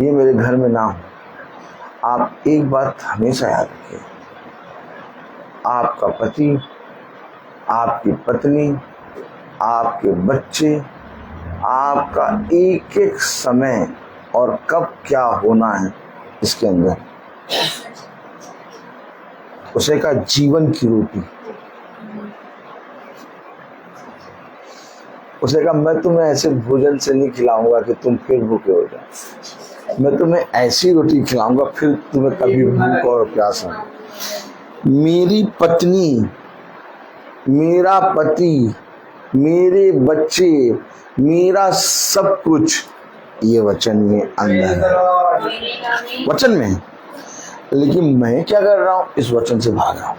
ये मेरे घर में ना हो, आप एक बात हमेशा याद रखिए, आपका पति, आपकी पत्नी, आपके बच्चे, आपका एक एक समय और कब क्या होना है इसके अंदर, उसे का जीवन की रोटी, उसे का मैं तुम्हें ऐसे भोजन से नहीं खिलाऊंगा कि तुम फिर भूखे हो जाओ, मैं तुम्हें ऐसी रोटी खिलाऊंगा फिर तुम्हें कभी भूख और प्यास ना। मेरी पत्नी, मेरा पति, मेरे बच्चे, मेरा सब कुछ ये वचन में अंदर है, वचन में है। लेकिन मैं क्या कर रहा हूँ? इस वचन से भाग रहा हूँ।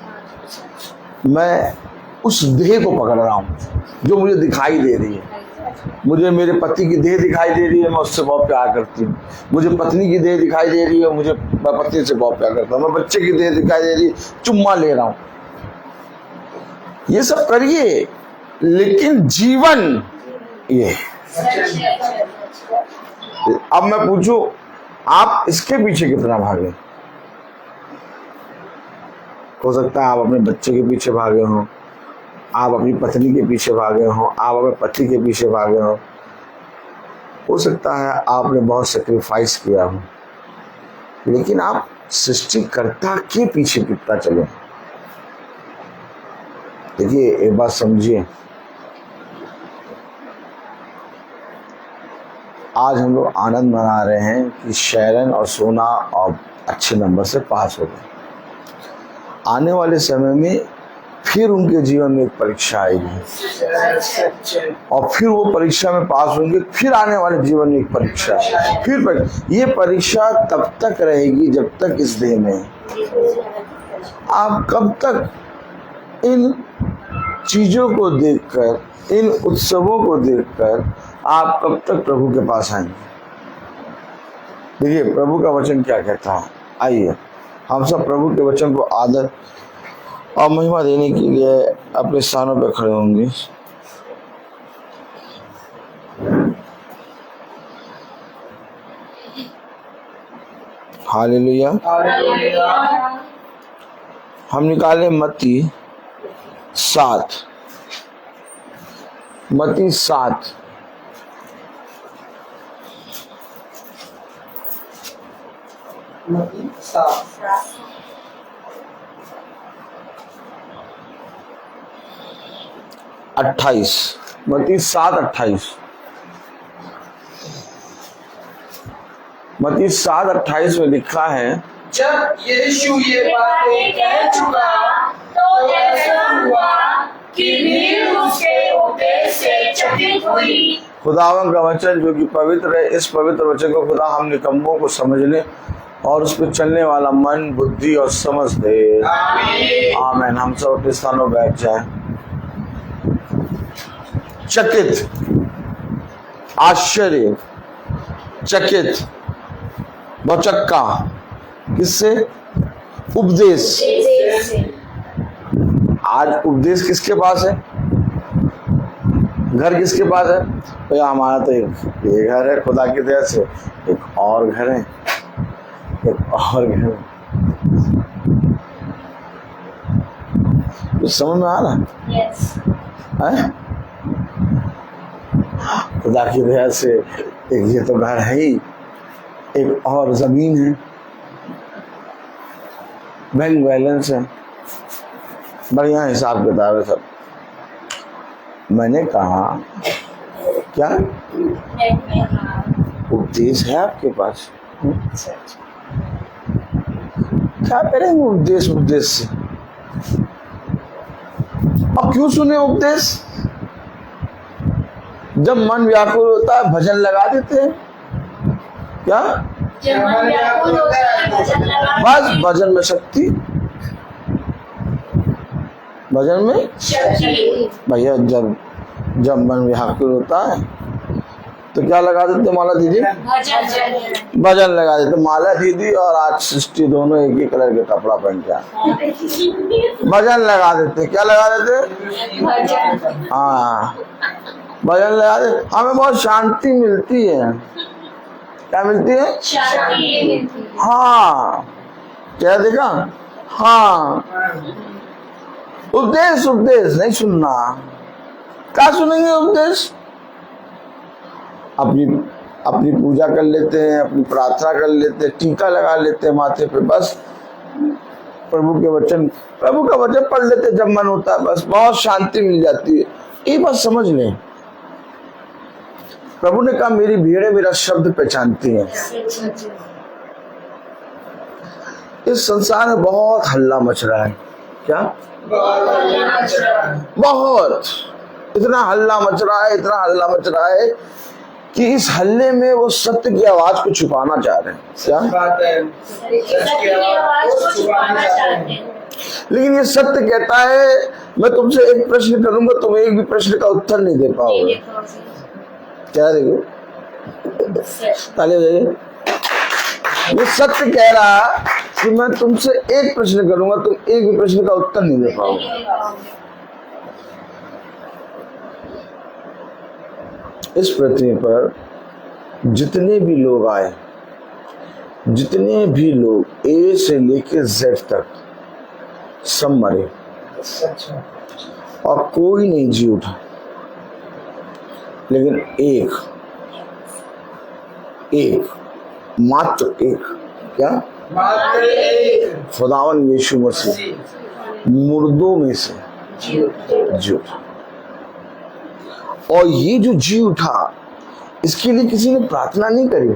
मैं उस देह को पकड़ रहा हूँ जो मुझे दिखाई दे रही है। मुझे मेरे पति की देह दिखाई दे रही है, मैं उससे बहुत प्यार करती हूँ। मुझे पत्नी की देह दिखाई दे रही है, मुझे मैं पत्नी से बहुत प्यार करता हूँ। मैं बच्चे की देह दिखाई दे रही है, चुम्मा ले रहा हूँ। ये सब करिए, लेकिन जीवन ये। अब मैं पूछूं, आप इसके पीछे कितना भागे? हो सकता है आप अपने बच्चे के पीछे भागे हो, आप अपनी पत्नी के पीछे भागे हो, आप अपने पति के पीछे भागे हो सकता है आपने बहुत सेक्रीफाइस किया हो, लेकिन आप सृष्टिकर्ता के पीछे कितना चले। देखिए एक बात समझिए, आज हम लोग आनंद मना रहे हैं कि शैरन और सोना और अच्छे नंबर से पास हो गए। आने वाले समय में फिर उनके जीवन में एक परीक्षा आएगी और फिर वो परीक्षा में पास होंगे, फिर आने वाले जीवन में एक परीक्षा, फिर ये परीक्षा तब तक रहेगी जब तक इस देह में। आप कब तक इन चीजों को देखकर, इन उत्सवों को देखकर आप कब तक प्रभु के पास आएंगे? देखिए प्रभु का वचन क्या कहता है। आइए हम सब प्रभु के वचन को आदर और महिमा देने के लिए अपने स्थानों पर खड़े होंगे। हालेलुया। हम निकाले मत्ती 7 28 मत्ती 7:28 मत्ती 7:28 में लिखा है, जब यीशु ये बातें कह चुका तो ऐसा हुआ कि भीड़ उसके उपदेश से चकित हुई। खुदावन का वचन जो कि पवित्र है, इस पवित्र वचन को खुदा हम निकम्मों को समझने और उस पर चलने वाला मन, बुद्धि और समझ दे। आमीन। हम सब अपने स्थानों पर बैठ जाएं। चकित, आश्चर्य, चकित, बचक्का, किससे? उपदेश। आज उपदेश किसके पास है? घर किसके पास है? भैया हमारा तो एक ये घर है, खुदा की दया से एक और घर है, एक और घर है। कुछ समझ में आ रहा है? खुदा की दया से एक ये तो घर है ही, एक और जमीन है, बैंक बैलेंस है, बढ़िया हिसाब किताब है सब। मैंने कहा क्या उपदेश है आपके पास? क्या करेंगे उपदेश से? अब क्यों सुने उपदेश? जब मन व्याकुल होता है भजन लगा देते हैं। क्या? जब मन व्याकुल होता है भजन लगा बस भजन में शक्ति, भजन में शक्ति। भैया जब मन व्याकुल होता है तो क्या लगा देते माला दीदी? भजन लगा देते। माला दीदी और आज सृष्टि दोनों एक ही कलर के कपड़ा पहन के भजन लगा देते। क्या लगा देते? हाँ भजन लगा देते। हमें बहुत शांति मिलती है। क्या मिलती है? शांति। हाँ क्या देखा? हाँ उपदेश नहीं सुनना। क्या सुनेंगे उपदेश? अपनी पूजा कर लेते हैं, अपनी प्रार्थना कर लेते हैं, टीका लगा लेते हैं माथे पे, बस प्रभु का वचन पढ़ लेते हैं जब मन होता है, बस बहुत शांति मिल जाती है। एक बात समझ लें, प्रभु ने कहा मेरी भीड़ें मेरा शब्द पहचानती हैं। इस संसार में बहुत हल्ला मच रहा है। क्या? बहुत इतना हल्ला मच रहा है कि इस हल्ले में वो सत्य की आवाज को छुपाना चाह रहे हैं। क्या बात है? लेकिन ये सत्य कहता है मैं तुमसे एक प्रश्न करूंगा, तुम एक भी प्रश्न का उत्तर नहीं दे पाओगे। क्या देखो ताली बजाइए। ये सत्य कह रहा कि मैं तुमसे एक प्रश्न करूंगा, तुम एक भी प्रश्न का उत्तर नहीं दे पाओगे। इस पृथ्वी पर जितने भी लोग आए, जितने भी लोग ए से लेके जेड तक सब मरे और कोई नहीं जी उठा, लेकिन एक मात्र एक क्या मात्र एक खुदावन यीशु मसीह मुर्दों में से जी उठा, और ये जो जी उठा इसके लिए किसी ने प्रार्थना नहीं करी।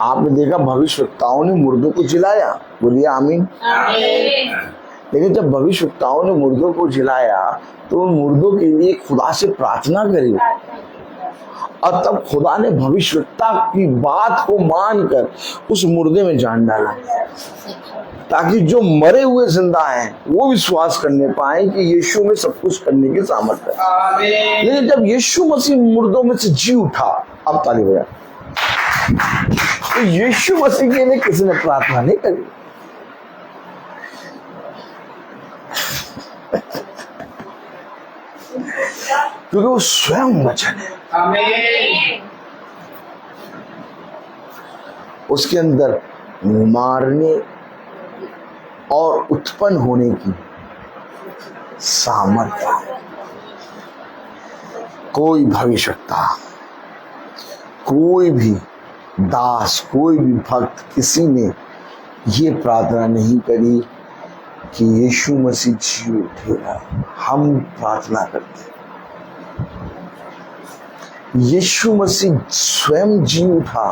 आपने देखा भविष्यवक्ताओं ने मुर्दों को जिलाया, बोलिए आमीन। लेकिन जब भविष्यवक्ताओं ने मुर्दों को जिलाया तो उन मुर्दों के लिए खुदा से प्रार्थना करी, और तब खुदा ने भविष्यवक्ता की बात को मानकर उस मुर्दे में जान डाला, ताकि जो मरे हुए जिंदा हैं वो विश्वास करने पाए कि यीशु में सब कुछ करने की सामर्थ्य है। लेकिन जब यीशु मसीह मुर्दों में से जी उठा, अब ताली बजा, तो यीशु मसीह के लिए किसी ने प्रार्थना नहीं करी। क्योंकि वो स्वयं वचन है, उसके अंदर मारने और उत्पन्न होने की सामर्थ्य है। कोई भविष्यवक्ता, कोई भी दास, कोई भी भक्त, किसी ने ये प्रार्थना नहीं करी कि यीशु मसीह जी उठेगा। हम प्रार्थना करते हैं यीशु मसीह स्वयं जी उठा।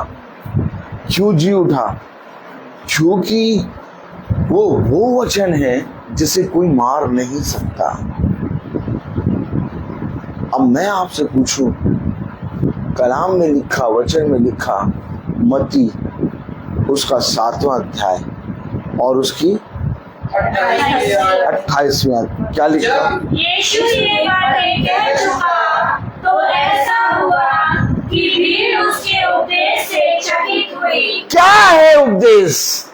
क्यों जी उठा? क्योंकि वो वचन है जिसे कोई मार नहीं सकता। अब मैं आपसे पूछूं, कलाम में लिखा, वचन में लिखा, मत्ती उसका 7वां अध्याय और उसकी 28वां क्या लिखा? यीशु ये बातें कह चुका तो ऐसा हुआ कि भीड़ उसके उपदेश से चकित हुई। क्या है उपदेश?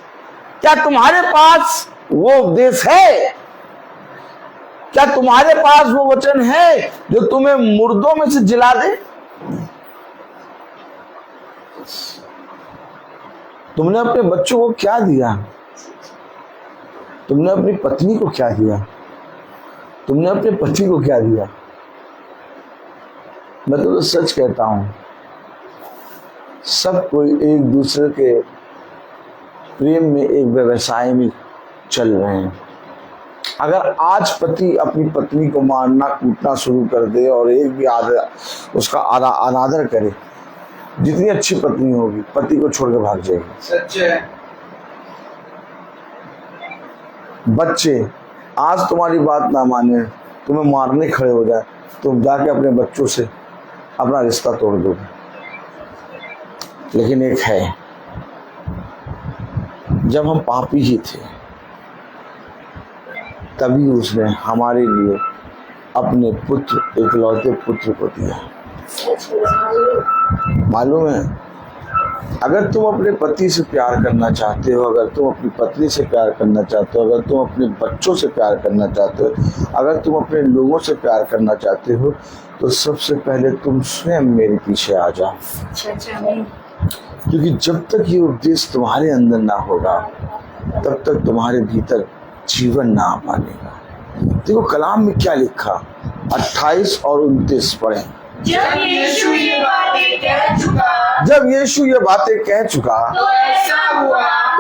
क्या तुम्हारे पास वो उपदेश है? क्या तुम्हारे पास वो वचन है जो तुम्हें मुर्दों में से जिला दे? तुमने अपने बच्चों को क्या दिया? तुमने अपनी पत्नी को क्या दिया? तुमने अपने पति को क्या दिया? मैं तो सच कहता हूं, सब कोई एक दूसरे के प्रेम में एक व्यवसाय में चल रहे हैं। अगर आज पति अपनी पत्नी को मारना कूटना शुरू कर दे और एक भी उसका अनादर करे, जितनी अच्छी पत्नी होगी पति को छोड़ के भाग जाएगी। सच है। बच्चे आज तुम्हारी बात ना माने, तुम्हें मारने खड़े हो जाए, तुम जाके अपने बच्चों से अपना रिश्ता तोड़ दोगे। लेकिन एक है, जब हम पापी ही थे तभी उसने हमारे लिए अपने पुत्र, इकलौते पुत्र को दिया। मालूम है, अगर तुम अपने पति से प्यार करना चाहते हो, अगर तुम अपनी पत्नी से प्यार करना चाहते हो, अगर तुम अपने बच्चों से प्यार करना चाहते हो, अगर तुम अपने लोगों से प्यार करना चाहते हो, तो सबसे पहले तुम स्वयं मेरे पीछे आ जाओ। क्योंकि जब तक ये उपदेश तुम्हारे अंदर ना होगा तब तक तुम्हारे भीतर जीवन ना आ पाएगा। देखो कलाम में क्या लिखा, 28 और 29 पढ़ें। जब यीशु ये बातें कह चुका जब यीशु ये बातें कह चुका तो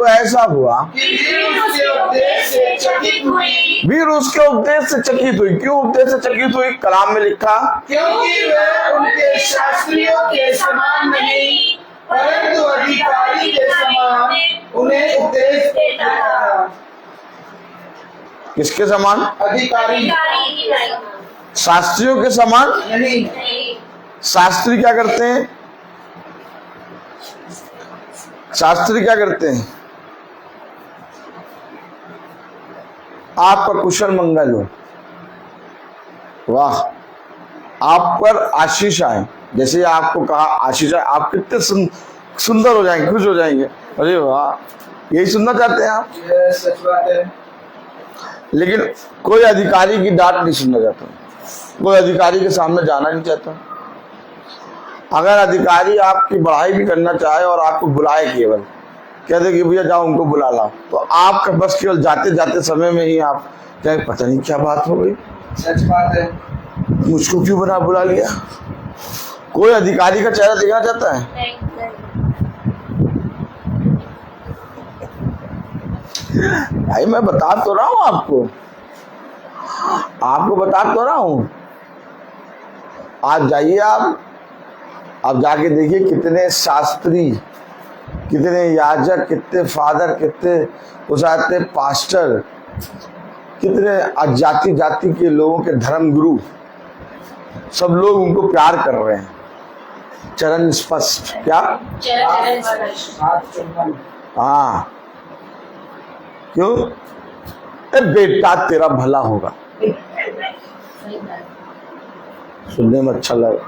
ऐसा हुआ कि भीड़ उसके उपदेश से चकित हुई। भीड़ उसके उपदेश से चकित हुई। क्यों उपदेश से चकित हुई? कलाम में लिखा, क्योंकि वह उनके शास्त्रियों के समान नहीं परंतु अधिकारी के समान उन्हें उपदेश देता था। किसके समान? अधिकारी शास्त्रियों के समान नहीं। शास्त्री क्या करते हैं? शास्त्री क्या करते हैं? आपका कुशल मंगल हो, वाह, आप पर आशीष आए। जैसे आपको कहा आशीष आए, आप कितने सुंदर हो जाएंगे, खुश हो जाएंगे। अरे वाह, यही सुनना चाहते हैं आप? ये सच बात है। लेकिन कोई अधिकारी की डांट नहीं सुनना चाहता, कोई अधिकारी के सामने जाना नहीं चाहता। अगर अधिकारी आपकी बढ़ाई भी करना चाहे और आपको बुलाए, केवल कह दे कि भैया जाओ उनको बुला लाओ, तो आपका बस केवल जाते जाते समय में ही आप कहें पता नहीं क्या बात हो गई, सच बात है। मुझको क्यों बुला लिया। कोई अधिकारी का चेहरा देखना चाहता है? भाई मैं बता तो रहा हूं आपको बता तो रहा हूं। आज जाइए आप जाके देखिए कितने शास्त्री, कितने याजक, कितने फादर, कितने उसाते पास्टर, कितने जाति जाति के लोगों के धर्म गुरु, सब लोग उनको प्यार कर रहे हैं। चरण स्पष्ट क्या? चरण स्पर्श। हाँ, क्यों? ए बेटा तेरा भला होगा, सुनने में अच्छा लगा,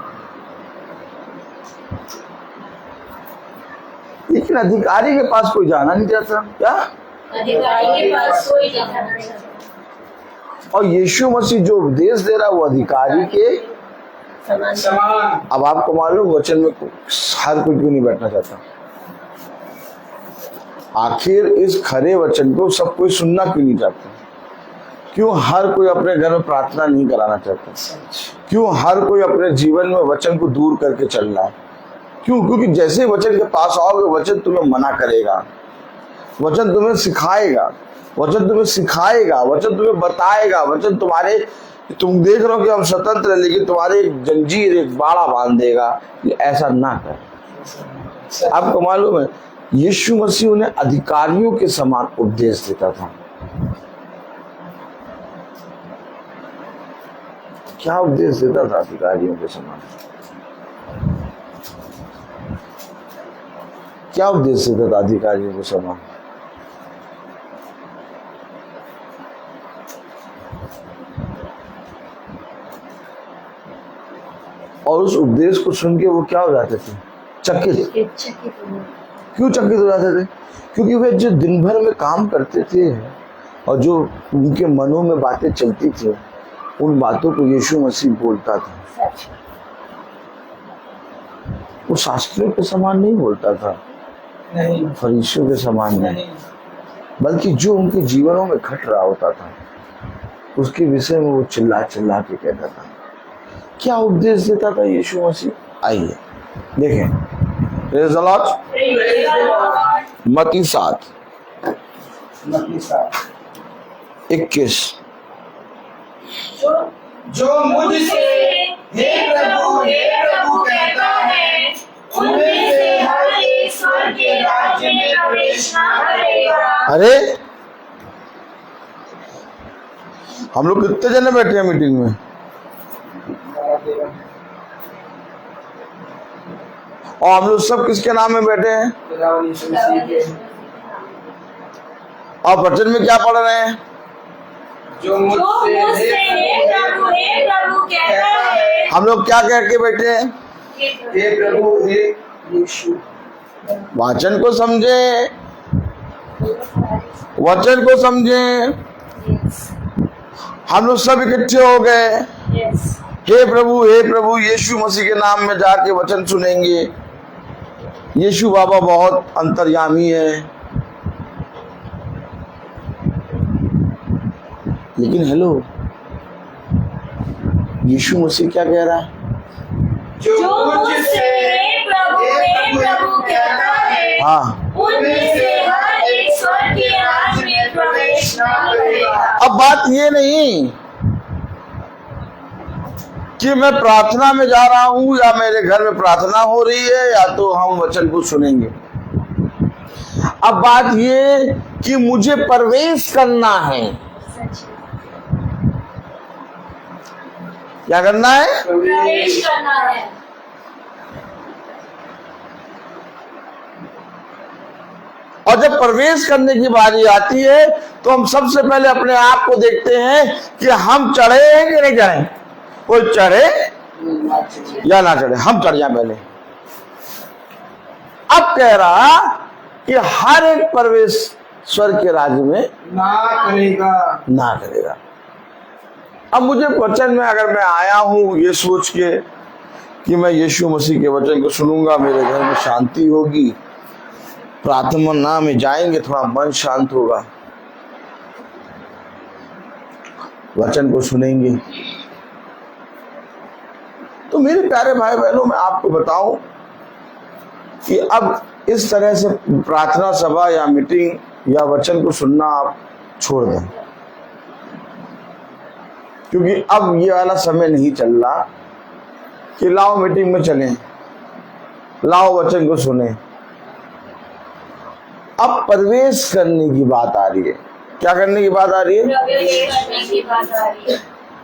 लेकिन अधिकारी के पास कोई जाना नहीं चाहता। क्या? अधिकारी के पास कोई जाना नहीं चाहता। और यीशु मसीह जो उपदेश दे रहा है वो अधिकारी के समान। अब आपको मालूम वचन में हर कोई क्यों नहीं बैठना चाहता? आखिर इस खरे वचन को सब कोई सुनना क्यों नहीं चाहता? क्यों हर कोई अपने घर में प्रार्थना नहीं कराना चाहता? क्यों हर कोई अपने जीवन में वचन को दूर करके चल रहा है? क्यों? क्योंकि जैसे ही वचन के पास आओगे वचन तुम्हें मना करेगा, वचन तुम्हें सिखाएगा, वचन तुम्हें बताएगा, वचन तुम्हारे, तुम देख रहे हो कि हम स्वतंत्र है लेकिन तुम्हारे एक जंजीर, एक बाड़ा बांध देगा कि ऐसा ना कर। आपको मालूम है यीशु मसीह उन्हें अधिकारियों के समान उपदेश देता था। क्या उपदेश देता था? अधिकारियों के समान। क्या उपदेश देता था अधिकारियों के समान? और उस उपदेश को सुन के वो क्या हो जाते थे? चकित। क्यों चकित हो जाते थे? क्योंकि वे जो दिन भर में काम करते थे और जो उनके मनों में बातें चलती थी उन बातों को यीशु मसीह बोलता था। वो शास्त्रियों के समान नहीं बोलता था, फरीसियों के समान नहीं, बल्कि जो उनके जीवनों में घट रहा होता था उसके विषय में वो चिल्ला चिल्ला के कहता था। क्या उपदेश देता था यीशु मसीह? आइए देखें, प्रेज़ द लॉर्ड। मत्ती 7:21। जो मुझसे हे प्रभु कहता है उनमें से हर एक स्वर्ग के राज्य में प्रवेश न करेगा। अरे हम लोग कितने जने बैठे हैं मीटिंग में? और हम लोग सब किसके नाम में बैठे हैं? और वचन में क्या पढ़ रहे हैं? जो मुझसे हे प्रभु कहता है। हम लोग क्या कह के बैठे हैं? हे प्रभु हे यीशु। वचन को समझे, वचन को समझे। हम लोग सब इकट्ठे हो गए, हे प्रभु यीशु मसीह के नाम में जाके वचन सुनेंगे। यीशु बाबा बहुत अंतर्यामी है, लेकिन हेलो, यीशु मसीह क्या कह रहा है? जो मुझसे हे प्रभु कहता है हाँ, उनमें से हर एक स्वर्ग के राज्य में प्रवेश न करेगा। अब बात ये नहीं कि मैं प्रार्थना में जा रहा हूं या मेरे घर में प्रार्थना हो रही है या तो हम वचन को सुनेंगे। अब बात ये कि मुझे प्रवेश करना है। क्या करना है? प्रवेश करना है। और जब प्रवेश करने की बारी आती है तो हम सबसे पहले अपने आप को देखते हैं कि हम चढ़े हैं कि नहीं चढ़े। कोई चढ़े या ना चढ़े, हम चढ़ जाए पहले। अब कह रहा कि हर एक प्रवेश स्वर्ग के राज्य में ना करेगा। अब मुझे वचन में अगर मैं आया हूं ये सोच के कि मैं यीशु मसीह के वचन को सुनूंगा, मेरे घर में शांति होगी, प्रार्थना में जाएंगे, थोड़ा मन शांत होगा, वचन को सुनेंगे, तो मेरे प्यारे भाई बहनों मैं आपको बताऊं कि अब इस तरह से प्रार्थना सभा या मीटिंग या वचन को सुनना आप छोड़ दें, क्योंकि अब ये वाला समय नहीं चल रहा कि लाओ मीटिंग में चलें, लाओ वचन को सुने। अब प्रवेश करने की बात आ रही है। क्या करने की बात आ रही है? प्रवेश करने की बात आ रही है।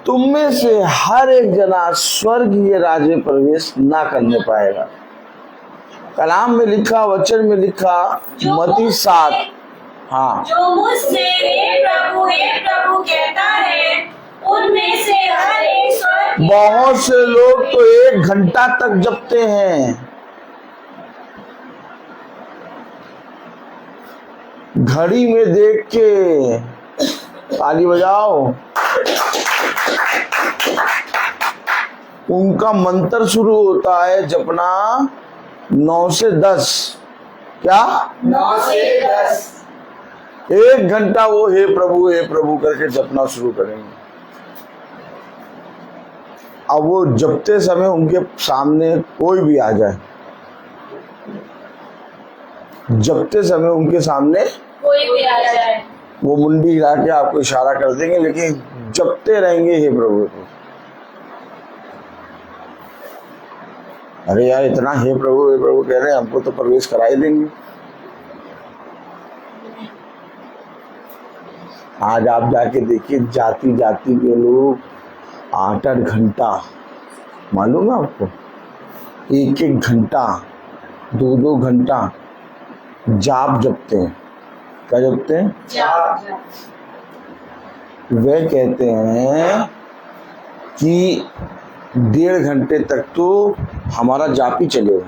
तुम में से हर एक जना स्वर्गीय राज्य में प्रवेश ना करने पाएगा। कलाम में लिखा, वचन में लिखा, मत्ती 7। हाँ, जो मुझसे हे प्रभु कहता है, उनमें से हर एक स्वर्ग। बहुत से लोग तो 1 घंटा तक जपते हैं, घड़ी में देख के। ताली बजाओ। उनका मंत्र शुरू होता है जपना 9 से 10। क्या? 9 से 10। 1 घंटा वो हे प्रभु करके जपना शुरू करेंगे। अब वो जपते समय उनके सामने कोई भी आ जाए, जपते समय उनके सामने कोई भी आ जाए, वो मुंडी हिला के आपको इशारा कर देंगे, लेकिन जपते रहेंगे हे प्रभु। अरे यार, इतना हे प्रभु कह रहे हैं, हमको तो प्रवेश करा ही देंगे। आज आप जाके देखिए, जाति जाति के लोग 8-8 घंटा, मालूम है आपको, 1-1 घंटा, 2-2 घंटा जाप जपते हैं। क्या जपते हैं? जाप। वे कहते हैं कि 1.5 घंटे तक तो हमारा जाप ही चलेगा।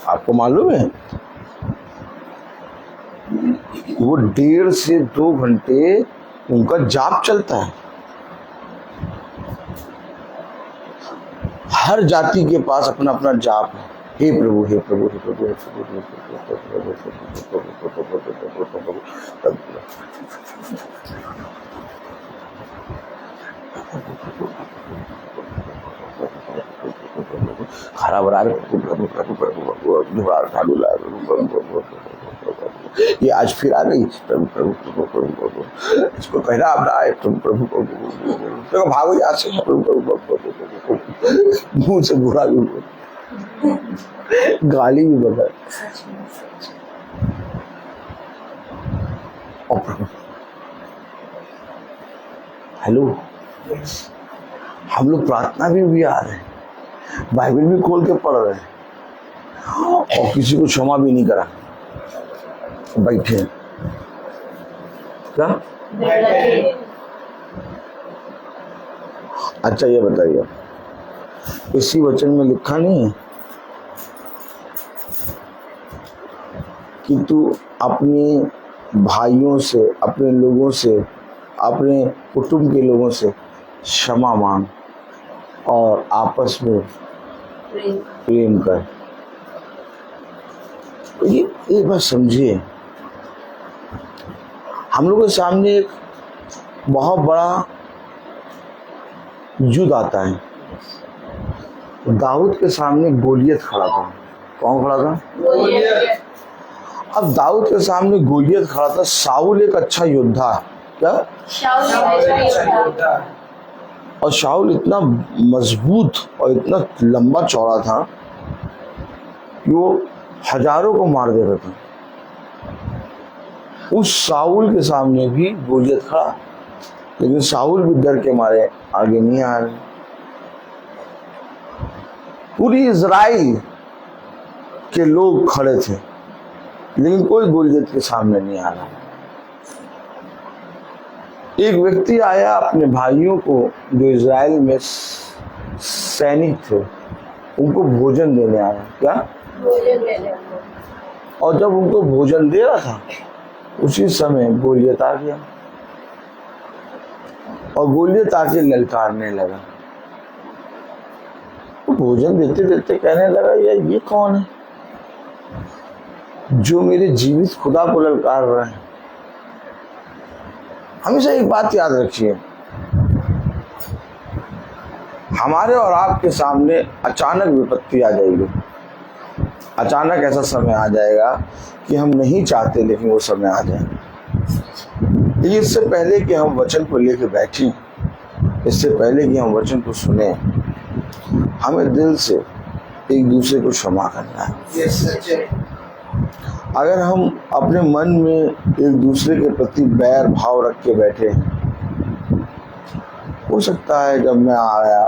आपको मालूम है वो 1.5 से 2 घंटे उनका जाप चलता है। हर जाति के पास अपना अपना जाप है। हे प्रभु हे प्रभु हे प्रभु हे प्रभु। हरा भरा ये आज फिर आ गई, प्रभु प्रभु प्रभु प्रभु प्रभु, इसको कहना अब आए, प्रभु प्रभु प्रभु, भागो यहाँ से, प्रभु प्रभु प्रभु, मुंह से बुरा भी, गाली भी बता। हेलो, हम लोग प्रार्थना भी आ रहे हैं, बाइबल भी खोल के पढ़ रहे हैं और किसी को क्षमा भी नहीं करा, बैठे। क्या? अच्छा ये बताइए, इसी वचन में लिखा नहीं है कि तू अपने भाइयों से, अपने लोगों से, अपने कुटुंब के लोगों से क्षमा मांग और आपस में प्रेम कर। ये एक बात समझिए, हम लोगों के सामने एक बहुत बड़ा युद्ध आता है। दाऊद के सामने गोलियत खड़ा था। कौन खड़ा था? गोलियत। अब दाऊद के सामने गोलियत खड़ा था। शाऊल एक अच्छा योद्धा है। क्या? शाऊल। और शाऊल इतना मजबूत और इतना लंबा चौड़ा था कि वो हजारों को मार देता था। उस शाऊल के सामने भी गोलियत खड़ा, लेकिन शाऊल भी डर के मारे आगे नहीं आ रहे। पूरी इजराइल के लोग खड़े थे, लेकिन कोई गोलियत के सामने नहीं आ रहा। एक व्यक्ति आया अपने भाइयों को, जो इजराइल में सैनिक थे, उनको भोजन देने आया। क्या? भोजन देने। और जब उनको भोजन दे रहा था, उसी समय गोलियत आ गया और गोलियत आके ललकारने लगा। तो भोजन देते देते कहने लगा, यार ये कौन है जो मेरे जीवित खुदा को ललकार रहा है? हमेशा एक बात याद रखिए, हमारे और आपके सामने अचानक विपत्ति आ जाएगी, अचानक ऐसा समय आ जाएगा कि हम नहीं चाहते लेकिन वो समय आ जाए। लेकिन इससे पहले कि हम वचन को लेकर बैठें, इससे पहले कि हम वचन को सुने, हमें दिल से एक दूसरे को क्षमा करना है। अगर हम अपने मन में एक दूसरे के प्रति बैर भाव रख के बैठे, हो सकता है जब मैं आया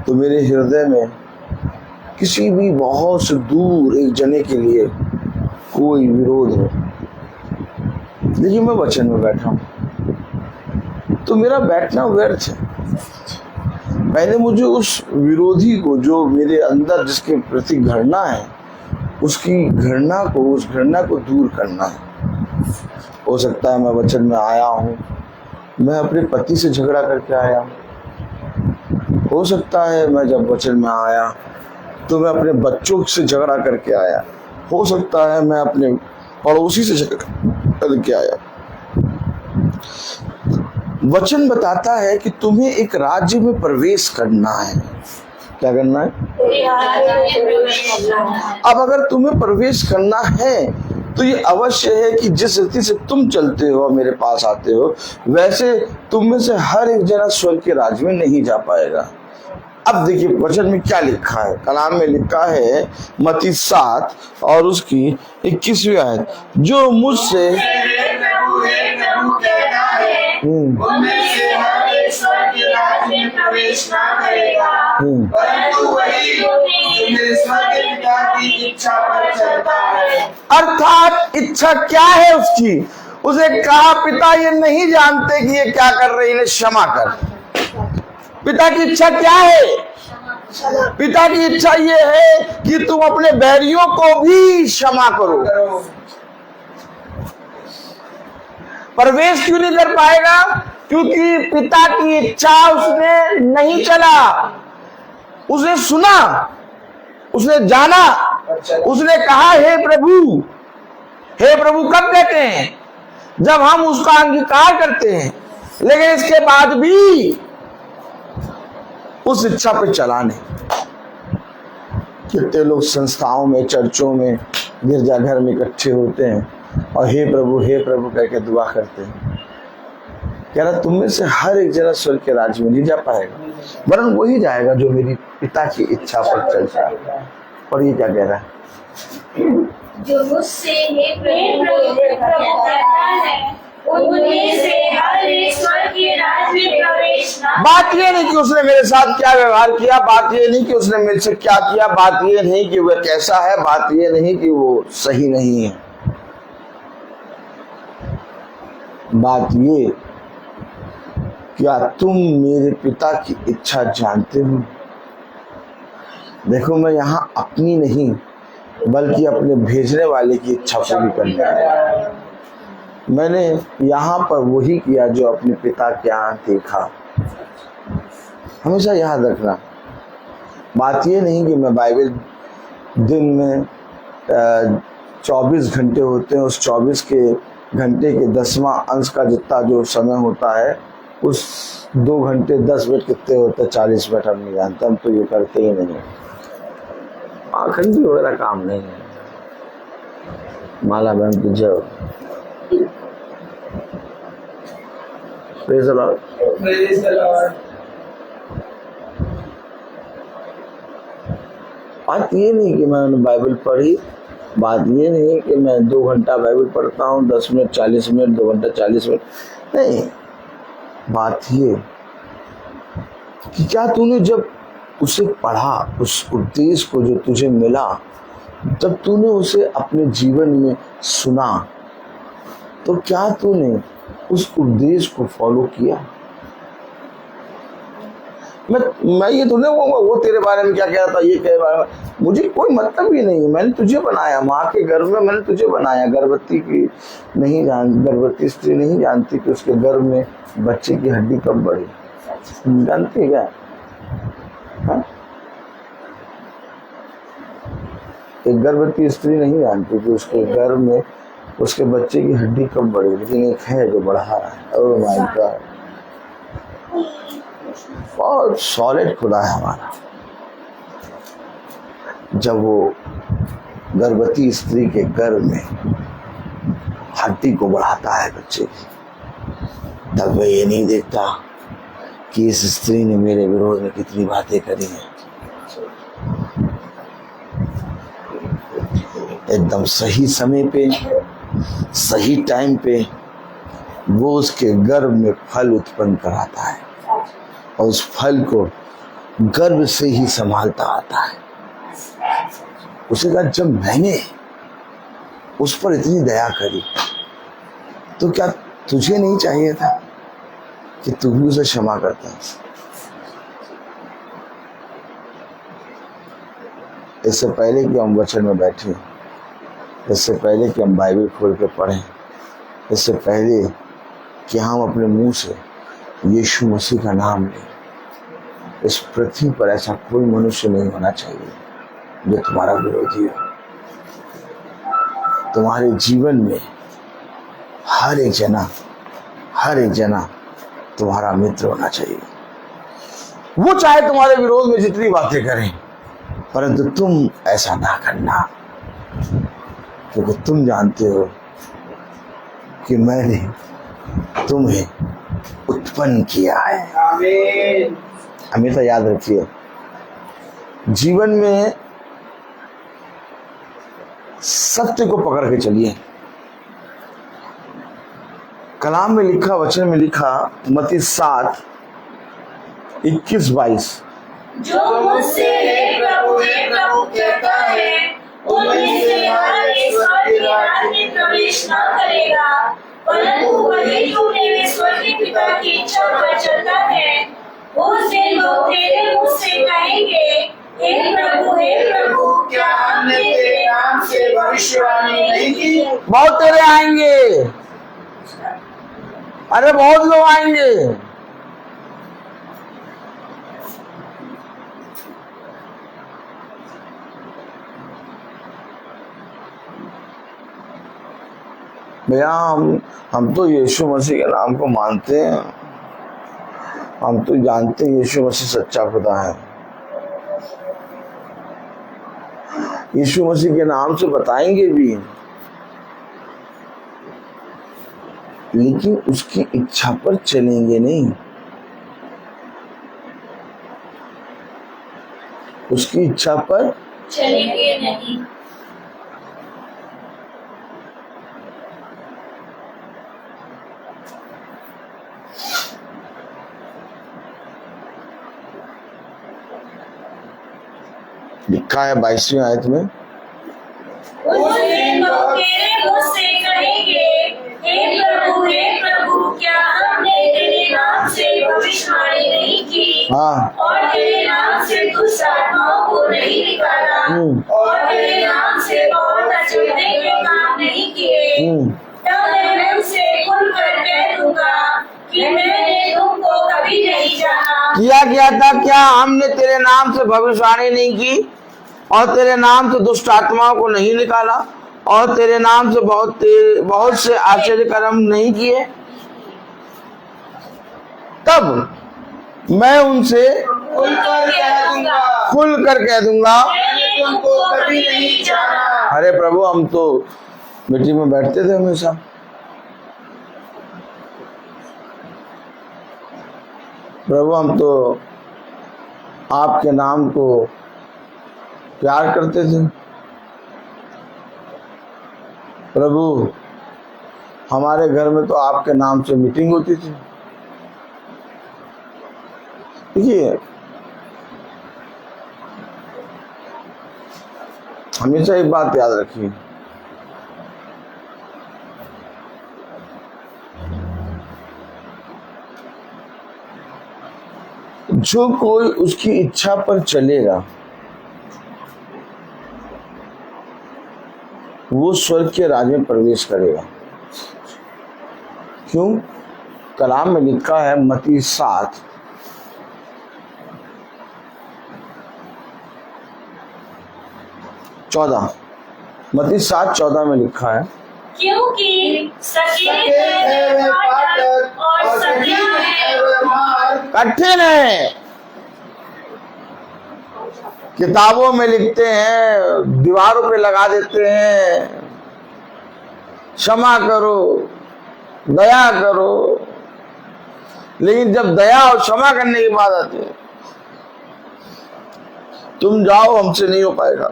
तो मेरे हृदय में किसी भी बहुत से दूर एक जने के लिए कोई विरोध हो, लेकिन मैं वचन में बैठा हूं तो मेरा बैठना व्यर्थ है। पहले मुझे उस विरोधी को, जो मेरे अंदर जिसके प्रति घृणा है, उस घृणा को दूर करना है। हो सकता है मैं वचन में आया हूँ, मैं अपने पति से झगड़ा करके आया हूँ। हो सकता है मैं जब वचन में आया तो मैं अपने बच्चों से झगड़ा करके आया। हो सकता है मैं अपने पड़ोसी से झगड़ा करके आया। वचन बताता है कि तुम्हें एक राज्य में प्रवेश करना है। क्या करना है? अब अगर तुम्हें प्रवेश करना है तो ये अवश्य है कि जिस रीति से तुम चलते हो, मेरे पास आते हो, वैसे तुम में से हर एक जना स्वर्ग के राज्य में नहीं जा पाएगा। अब देखिए वचन में क्या लिखा है। कलाम में लिखा है मत्ती 7 और उसकी 21वीं आयत, जो मुझसे उनमें से हर एक स्वर्ग के राज्य में प्रवेश ना करेगा, परंतु वही जो मेरे स्वर्ग पिता की इच्छा पर चलता है। अर्थात इच्छा क्या है उसकी? उसे कहा पिता ये नहीं जानते कि ये क्या कर रहे हैं, इन्हें क्षमा कर। पिता की इच्छा क्या है? पिता की इच्छा ये है कि तुम अपने बैरियों को भी क्षमा करो। प्रवेश क्यों नहीं कर पाएगा? क्योंकि पिता की इच्छा उसने नहीं चला, उसने सुना, उसने जाना, उसने कहा हे प्रभु कब कहते हैं? जब हम उसका अंगीकार करते हैं। लेकिन इसके बाद भी उस इच्छा पे चला नहीं। कितने लोग संस्थाओं में, चर्चों में, गिरजाघर में इकट्ठे होते हैं और हे प्रभु कह के दुआ करते हैं। कह रहा तुम में से हर एक जना स्वर्ग के राज्य में नहीं जा पाएगा, वरन वही जाएगा जो मेरी पिता की इच्छा पर चलता है। और ये क्या कह रहा है? जो मुझसे हे प्रभु कहता है, उनमें से हर एक स्वर्ग के राज्य में प्रवेश ना। बात ये नहीं कि उसने मेरे साथ क्या व्यवहार किया, बात ये नहीं कि उसने मेरे से क्या किया, बात ये नहीं कि वह कैसा है, बात ये नहीं कि वो सही नहीं है। बात ये, क्या तुम मेरे पिता की इच्छा जानते हो? देखो मैं यहाँ अपनी नहीं बल्कि अपने भेजने वाले की इच्छा पूरी करने आया। मैंने यहाँ पर वही किया जो अपने पिता के यहाँ देखा। हमेशा याद रखना, बात ये नहीं कि मैं बाइबल दिन में 24 घंटे होते हैं, उस 24 के घंटे के 10वां अंश का जितना जो समय होता है, उस 2 घंटे 10 मिनट कितने होते हैं, 40 मिनट हम नहीं जानते, हम तो ये करते ही नहीं। आखंडी वगैरह काम नहीं है। माला बहन की जय। Praise the Lord. Praise the Lord. बात ये नहीं कि मैंने बाइबल पढ़ी, बात ये नहीं कि मैं 2 घंटा बाइबल पढ़ता हूँ, 10 मिनट 40 मिनट, 2 घंटा 40 मिनट नहीं। बात ये कि क्या तूने जब उसे पढ़ा, उस उपदेश को जो तुझे मिला, जब तूने उसे अपने जीवन में सुना, तो क्या तूने उस उपदेश को फॉलो किया? मैं ये तो नहीं वो तेरे बारे में क्या कह रहा था, ये कह रहा, मुझे कोई मतलब ही नहीं है। मैंने तुझे बनाया, माँ के गर्भ में मैंने तुझे बनाया। गर्भवती स्त्री नहीं जानती कि उसके गर्भ में बच्चे की हड्डी कब बढ़ी, जानती है क्या? हाँ? एक गर्भवती स्त्री नहीं जानती कि उसके गर्भ में उसके बच्चे की हड्डी कब बढ़ी, लेकिन एक है जो बढ़ा रहा है। ओह माय गॉड, बहुत सॉलिड खुदा है हमारा। जब वो गर्भवती स्त्री के गर्भ में हड्डी को बढ़ाता है बच्चे की, तब वह ये नहीं देखता कि इस स्त्री ने मेरे विरोध में कितनी बातें करी हैं। एकदम सही समय पे, सही टाइम पे वो उसके गर्भ में फल उत्पन्न कराता है और उस फल को गर्भ से ही संभालता आता है। उसे कहा जब मैंने उस पर इतनी दया करी तो क्या तुझे नहीं चाहिए था कि तू भी उसे क्षमा करता? इससे पहले कि हम वचन में बैठे, इससे पहले कि हम बाइबल खोल के पढ़ें, इससे पहले कि हम अपने मुंह से यीशु मसीह का नाम लें, इस पृथ्वी पर ऐसा कोई मनुष्य नहीं होना चाहिए जो तुम्हारा विरोधी हो। तुम्हारे जीवन में हर एक जना तुम्हारा मित्र होना चाहिए। वो चाहे तुम्हारे विरोध में जितनी बातें करें, परंतु तुम ऐसा ना करना, क्योंकि तुम जानते हो कि मैंने तुम्हें उत्पन्न किया है। आमीन। हमेशा याद रखिए, जीवन में सत्य को पकड़ के चलिए। कलाम में लिखा, वचन में लिखा, मत्ती 7:21-22, जो मुझसे हे प्रभु कहता है, उनमें से हर एक स्वर्ग के राज्य में प्रवेश न करेगा, परंतु वही जो मेरे स्वर्गीय पिता की इच्छा पर चलता है। उस दिन लोग तेरे मुंह से कहेंगे, हे प्रभु, क्या हमने तेरे नाम से भविष्यवाणी नहीं की? बहुत तेरे आएंगे, अरे बहुत लोग आएंगे। भैया हम तो यीशु मसीह के नाम को मानते हैं, हम तो जानते हैं यीशु मसीह सच्चा खुदा है। यीशु मसीह के नाम से बताएंगे भी, लेकिन उसकी इच्छा पर चलेंगे नहीं। उसकी इच्छा पर चलेंगे नहीं। लिखा है 22वीं आयत में, उस दिन लोग तेरे मुंह से कहेंगे, हे प्रभु, क्या हमने तेरे नाम से भविष्यवाणी नहीं की? हाँ, और तेरे नाम से दुष्ट आत्माओं को नहीं निकाला? और तेरे नाम से बहुत अचंभे के काम नहीं किए? तब मैं उनसे खुलकर कह दूंगा कि मैंने तुमको कभी नहीं जाना। किया था क्या? हमने तेरे नाम से भविष्यवाणी नहीं की, और तेरे नाम से दुष्ट आत्माओं को नहीं निकाला, और तेरे नाम से बहुत से आश्चर्य कर्म नहीं किए? तब मैं उनसे खुलकर कह दूंगा मैंने तुमको कभी नहीं जाना। अरे प्रभु, हम तो मीटिंग में बैठते थे हमेशा, प्रभु हम तो आपके नाम को प्यार करते थे, प्रभु हमारे घर में तो आपके नाम से मीटिंग होती थी। देखिए, हमेशा एक बात याद रखिए, जो कोई उसकी इच्छा पर चलेगा वो स्वर्ग के राज्य में प्रवेश करेगा। क्यों? कलाम में लिखा है मत्ती 7:14, मत्ती 7:14 में लिखा है, क्योंकि सकेत है वह फाटक और सकिया है वह मार्ग। कठिन है किताबों में लिखते हैं, दीवारों पे लगा देते हैं, क्षमा करो, दया करो, लेकिन जब दया और क्षमा करने की बात आती है, तुम जाओ, हमसे नहीं हो पाएगा,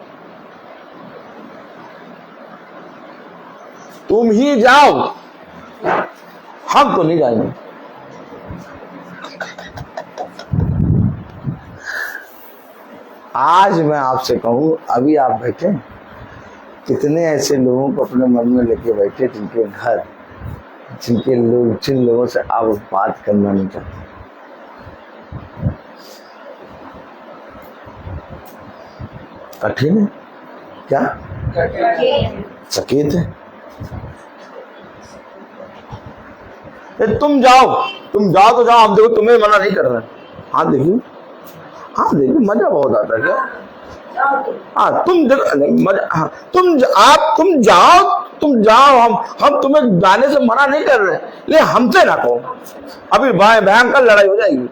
तुम ही जाओ, हम तो नहीं जाएंगे। आज मैं आपसे कहूं, अभी आप बैठे, कितने ऐसे लोगों को अपने मन में लेके बैठे जिनके घर, जिनके लोग, जिन लोगों से आप बात करना नहीं चाहते। कठिन है क्या? सकेत है। तुम जाओ तो जाओ, हम देखो तुम्हें मना नहीं कर रहे। हाँ देखिए, हाँ देखिए, मजा बहुत आता है क्या? हाँ तुम देखो मजा, हाँ तुम जाओ, हम तुम्हें जाने से मना नहीं कर रहे, ले हमसे ना कहो, अभी भयंकर लड़ाई हो जाएगी।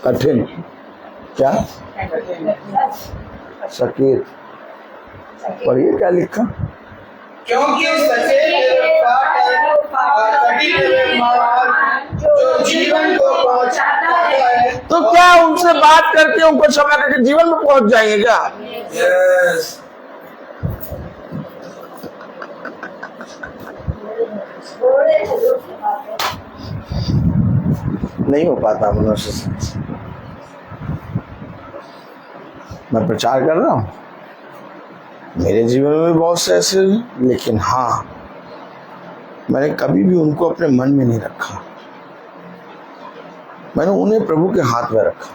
कठिन क्या? सकेत। पढ़िए क्या लिखा? क्योंकि सचेत फाटक कठिन मार्ग जो जीवन को पहुंचाता है। तो क्या उनसे बात करके उनको क्षमा करके जीवन में पहुंच जाएंगे क्या? यस। नहीं हो पाता मनुष्य से। मैं प्रचार कर रहा हूं, मेरे जीवन में भी बहुत से ऐसे, लेकिन हाँ, मैंने कभी भी उनको अपने मन में नहीं रखा, मैंने उन्हें प्रभु के हाथ में रखा।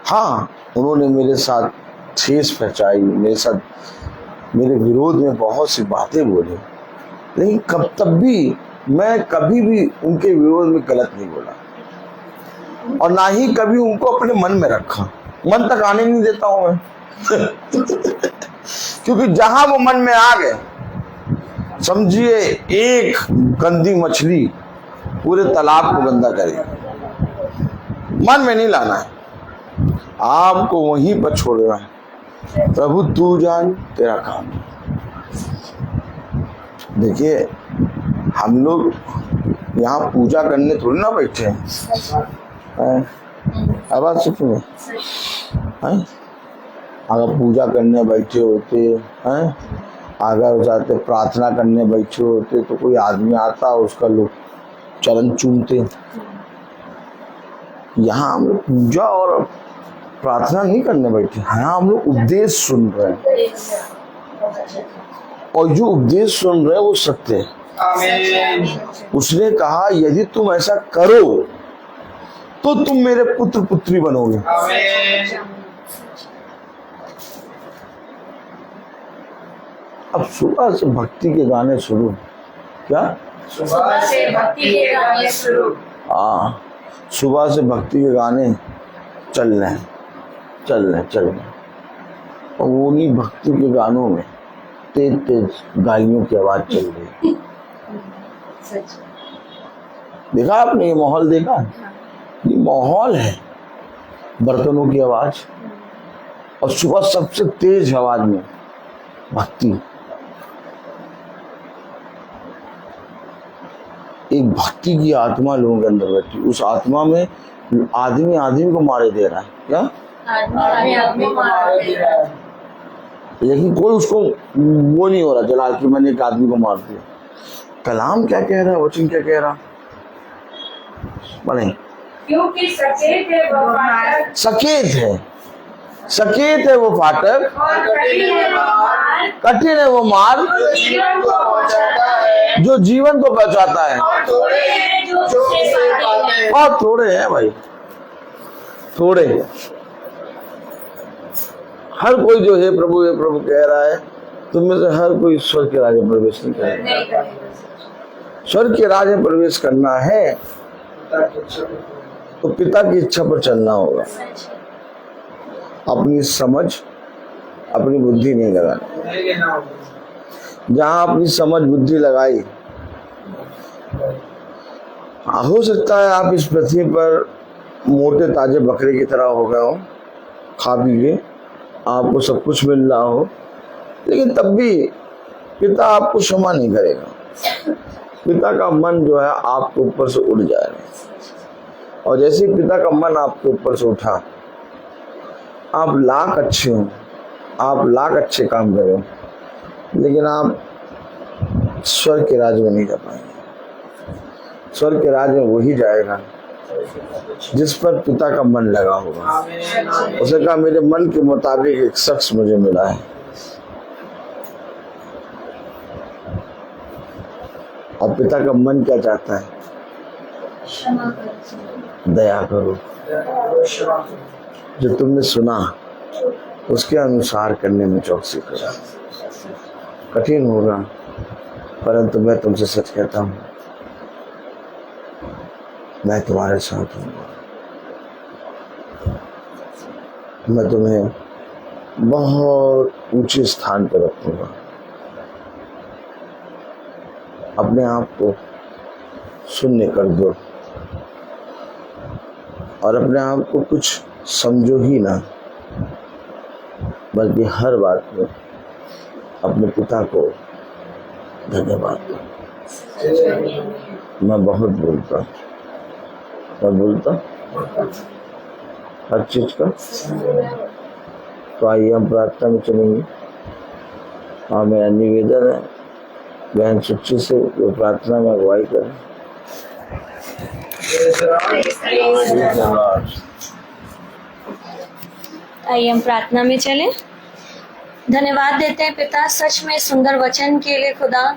हाँ, उन्होंने मेरे साथ ठेस पहुंचाई, मेरे साथ मेरे विरोध में बहुत सी बातें बोली, लेकिन तब भी मैं कभी भी उनके विरोध में गलत नहीं बोला, और ना ही कभी उनको अपने मन में रखा। मन तक आने नहीं देता हूं मैं क्योंकि जहां वो मन में आ गए, समझिए एक गंदी मछली पूरे तालाब को गंदा करेगी। मन में नहीं लाना है, आपको वहीं पर छोड़ना है। प्रभु तू जान, तेरा काम। देखिए, हम लोग यहाँ पूजा करने थोड़ी ना बैठे हैं। आवाज सुनिए, अगर पूजा करने बैठे होते हैं, अगर जाते प्रार्थना करने बैठे होते, तो कोई आदमी आता, उसका लोग चरण चूमते। यहाँ हम लोग पूजा और प्रार्थना नहीं करने बैठे हैं, हम लोग उपदेश सुन रहे हैं, और जो उपदेश सुन रहे हैं वो सत्य है। आमीन। उसने कहा, यदि तुम ऐसा करो तो तुम मेरे पुत्र पुत्री बनोगे। आमीन। अब सुबह से भक्ति के गाने शुरू। क्या? सुबह से भक्ति के गाने शुरू। हाँ, सुबह से भक्ति के गाने चल रहे हैं, और वो नहीं, भक्ति के गानों में तेज तेज गालियों की आवाज चल रही। देखा आपने ये माहौल देखा? ये माहौल है बर्तनों की आवाज, और सुबह सबसे तेज आवाज में भक्ति। एक भक्ति की आत्मा लोगों के अंदर बैठी, उस आत्मा में आदमी आदमी को मारे दे रहा है। क्या? आदमी को मार दिया। लेकिन कोई उसको वो नहीं हो रहा चला कि मैंने एक आदमी को मार दिया। कलाम क्या कह रहा है, वचन क्या कह रहा? बने क्योंकि सचेत है वो फाटक, सकेत है वो फाटक, और कठिन है वो मार्ग जीवन को पहुंचाता है। जो जीवन को बचाता है। और थोड़े हैं जो उससे पाते हैं। बहुत थोड़े हैं भाई, थोड़े हैं। हर कोई जो है प्रभु कह रहा है, तुम में से हर कोई स्वर्ग के राज्य में प्रवेश नहीं करेगा। स्वर्ग के राज्य में प्रवेश करना है तो पिता की इच्छा पर चलना होगा। अपनी समझ, अपनी बुद्धि नहीं लगानी। जहां अपनी समझ बुद्धि लगाई, हाँ, हो सकता है आप इस पृथ्वी पर मोटे ताजे बकरे की तरह हो गए हो, खा पी के आपको सब कुछ मिल रहा हो, लेकिन तब भी पिता आपको क्षमा नहीं करेगा। पिता का मन जो है आपके ऊपर से उड़ जाएगा, और जैसे ही पिता का मन आपके ऊपर से उठा, आप लाख अच्छे हो, आप लाख अच्छे काम करो, लेकिन आप स्वर्ग के राज्य में नहीं जा पाएंगे। स्वर्ग के राज्य में वही जाएगा जिस पर पिता का मन लगा होगा। उसने कहा मेरे मन के मुताबिक एक शख्स मुझे मिला है, और पिता का मन क्या चाहता है? दया करो, जो तुमने सुना उसके अनुसार करने में चौकसी करो। कठिन होगा, परंतु मैं तुमसे सच कहता हूँ, मैं तुम्हारे साथ हूँ। मैं तुम्हें बहुत ऊंचे स्थान पर रखूंगा। अपने आप को शून्य कर दो और अपने आप को कुछ समझो ही ना, बल्कि हर बात में अपने पिता को धन्यवाद दो। मैं बहुत बोलता हूँ, मैं बोलता हर चीज का। तो आइए हम प्रार्थना में चलेंगे। हाँ, मेरा निवेदन है बहन सुच्ची से वो प्रार्थना में अगुवाई करें। आइए हम प्रार्थना में चलें। धन्यवाद देते हैं पिता सच में सुंदर वचन के लिए खुदा,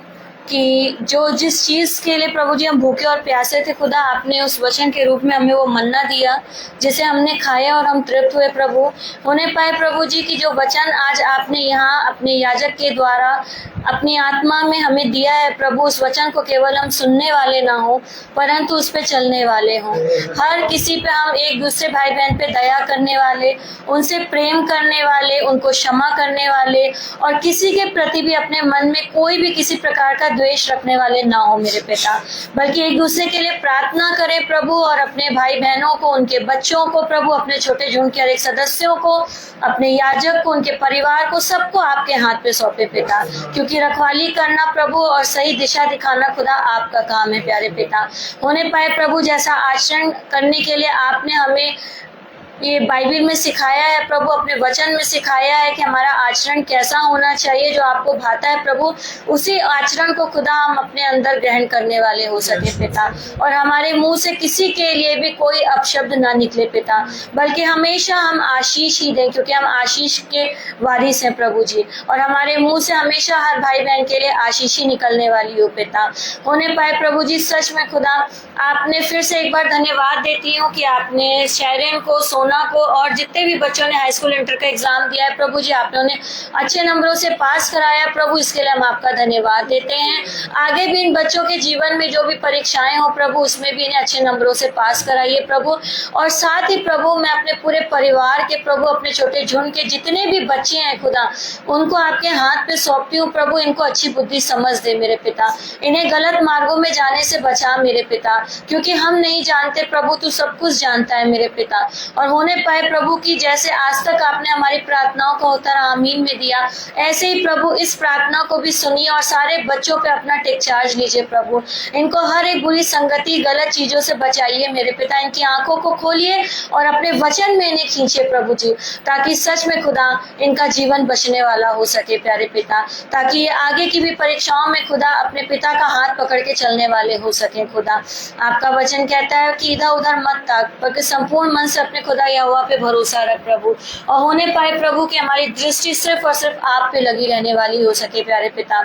कि जो जिस चीज के लिए प्रभु जी हम भूखे और प्यासे थे खुदा, आपने उस वचन के रूप में हमें वो मन्ना दिया जिसे हमने खाया और हम तृप्त हुए प्रभु। होने पाए प्रभु जी की जो वचन आज आपने यहाँ अपने याजक के द्वारा अपनी आत्मा में हमें दिया है प्रभु, उस वचन को केवल हम सुनने वाले ना हो परंतु उस पे चलने वाले हों। हर किसी पे हम एक दूसरे भाई बहन पे दया करने वाले, उनसे प्रेम करने वाले, उनको क्षमा करने वाले, और किसी के प्रति भी अपने मन में कोई भी किसी प्रकार का द्वेष रखने वाले ना हो मेरे पिता, बल्कि एक दूसरे के लिए प्रार्थना करें प्रभु, और अपने भाई बहनों को, उनके बच्चों को प्रभु, अपने छोटे झुंड के हर एक सदस्यों को, अपने याजक को, उनके परिवार को, सबको आपके हाथ पे सौंपे पिता, क्योंकि रखवाली करना प्रभु और सही दिशा दिखाना खुदा आपका काम है प्यारे पिता। होने पाए प्रभु जैसा आचरण करने के लिए आपने हमें ये बाइबल में सिखाया है प्रभु, अपने वचन में सिखाया है कि हमारा आचरण कैसा होना चाहिए, जो आपको भाता है प्रभु, उसी आचरण को खुदा हम अपने अंदर ग्रहण करने वाले हो सके पिता, और हमारे मुंह से किसी के लिए भी कोई अपशब्द ना निकले पिता, बल्कि हमेशा हम आशीष ही दें, क्योंकि हम आशीष के वारिस हैं प्रभु जी, और हमारे मुंह से हमेशा हर भाई बहन के लिए आशीष ही निकलने वाली हो पिता। होने पाए प्रभु जी सच में खुदा, आपने फिर से एक बार धन्यवाद देती हूँ कि आपने शैरन को, सोना को और जितने भी बच्चों ने हाई स्कूल इंटर का एग्जाम दिया है प्रभु जी, आप लोगों ने अच्छे नंबरों से पास कराया प्रभु, इसके लिए हम आपका धन्यवाद देते हैं। आगे भी इन बच्चों के जीवन में जो भी परीक्षाएं हो प्रभु, उसमें भी इन्हें अच्छे नंबरों से पास कराइए प्रभु, और साथ ही प्रभु मैं अपने पूरे परिवार के प्रभु, अपने छोटे झुंड के जितने भी बच्चे हैं खुदा, उनको आपके हाथ पे सौंपती हूँ प्रभु, इनको अच्छी बुद्धि समझ दे मेरे पिता, इन्हें गलत मार्गों में जाने से बचा मेरे पिता, क्योंकि हम नहीं जानते प्रभु, तू सब कुछ जानता है मेरे पिता। और होने पाए प्रभु की जैसे आज तक आपने हमारी प्रार्थनाओं का उत्तर आमीन में दिया, ऐसे ही प्रभु इस प्रार्थना को भी सुनिए और सारे बच्चों पे अपना टेक चार्ज लीजिए प्रभु, इनको हर एक बुरी संगति, गलत चीजों से बचाइए मेरे पिता, इनकी आंखों को खोलिए और अपने वचन में इन्हें खींचिए प्रभु जी, ताकि सच में खुदा इनका जीवन बचने वाला हो सके प्यारे पिता, ताकि ये आगे की भी परीक्षाओं में खुदा अपने पिता का हाथ पकड़ के चलने वाले हो सके खुदा। आपका वचन कहता है कि इधर उधर मत ताक, बल्कि संपूर्ण मन से अपने खुदा यहोवा पे भरोसा रख प्रभु, और होने पाए प्रभु कि हमारी दृष्टि सिर्फ और सिर्फ आप पे लगी रहने वाली हो सके प्यारे पिता।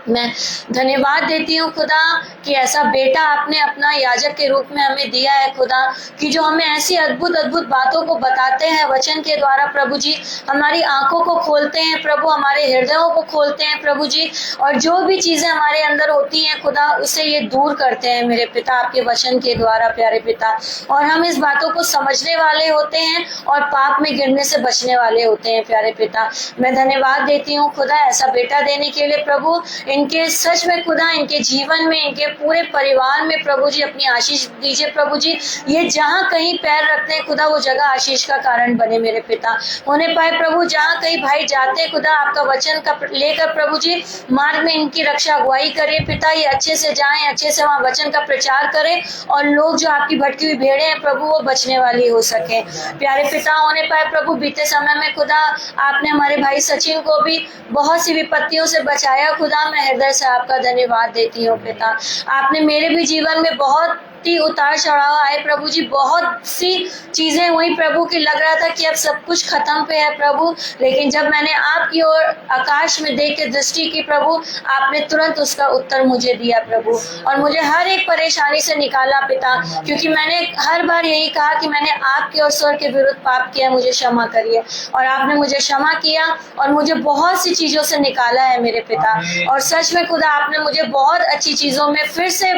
मैं धन्यवाद देती हूँ खुदा कि ऐसा बेटा आपने अपना याजक के रूप में हमें दिया है खुदा, कि जो हमें ऐसी अद्भुत अद्भुत बातों को बताते हैं वचन के द्वारा प्रभु जी, हमारी आंखों को खोलते हैं प्रभु, हमारे हृदयों को खोलते हैं प्रभु जी, और जो भी चीजें हमारे अंदर होती हैं खुदा, उसे ये दूर करते हैं मेरे पिता आपके वचन के द्वारा प्यारे पिता, और हम इस बातों को समझने वाले होते हैं और पाप में गिरने से बचने वाले होते हैं प्यारे पिता। मैं धन्यवाद देती हूँ खुदा ऐसा बेटा देने के लिए प्रभु, इनके सच में खुदा इनके जीवन में, इनके पूरे परिवार में प्रभु जी अपनी आशीष दीजिए प्रभु जी। ये जहाँ कहीं पैर रखते हैं खुदा वो जगह आशीष का कारण बने मेरे पिता। होने पाए प्रभु जहाँ कहीं भाई जाते हैं खुदा आपका वचन का लेकर प्रभु जी मार्ग में इनकी रक्षा अगुवाई करें पिता। ये अच्छे से जाएं, अच्छे से वहाँ वचन का प्रचार करें और लोग जो आपकी भटकी हुई भेड़ें हैं प्रभु वो बचने वाली हो सके प्यारे पिता। होने पाए प्रभु बीते समय में खुदा आपने हमारे भाई सचिन को भी बहुत सी विपत्तियों से बचाया खुदा। मैं हृदय से आपका धन्यवाद देती हूँ पिता। आपने मेरे भी जीवन में बहुत उतार चढ़ाव आए प्रभु जी, बहुत सी चीजें हुई प्रभु की लग रहा था कि अब सब कुछ खत्म पे है प्रभु, लेकिन जब मैंने आपकी ओर आकाश में देख के दृष्टि की प्रभु आपने तुरंत उसका उत्तर मुझे दिया प्रभु और मुझे हर एक परेशानी से निकाला पिता। क्योंकि मैंने हर बार यही कहा कि मैंने आपके और स्वर के विरुद्ध पाप किया, मुझे क्षमा करिए और आपने मुझे क्षमा किया और मुझे बहुत सी चीजों से निकाला है मेरे पिता। और सच में खुदा आपने मुझे बहुत अच्छी चीजों में फिर से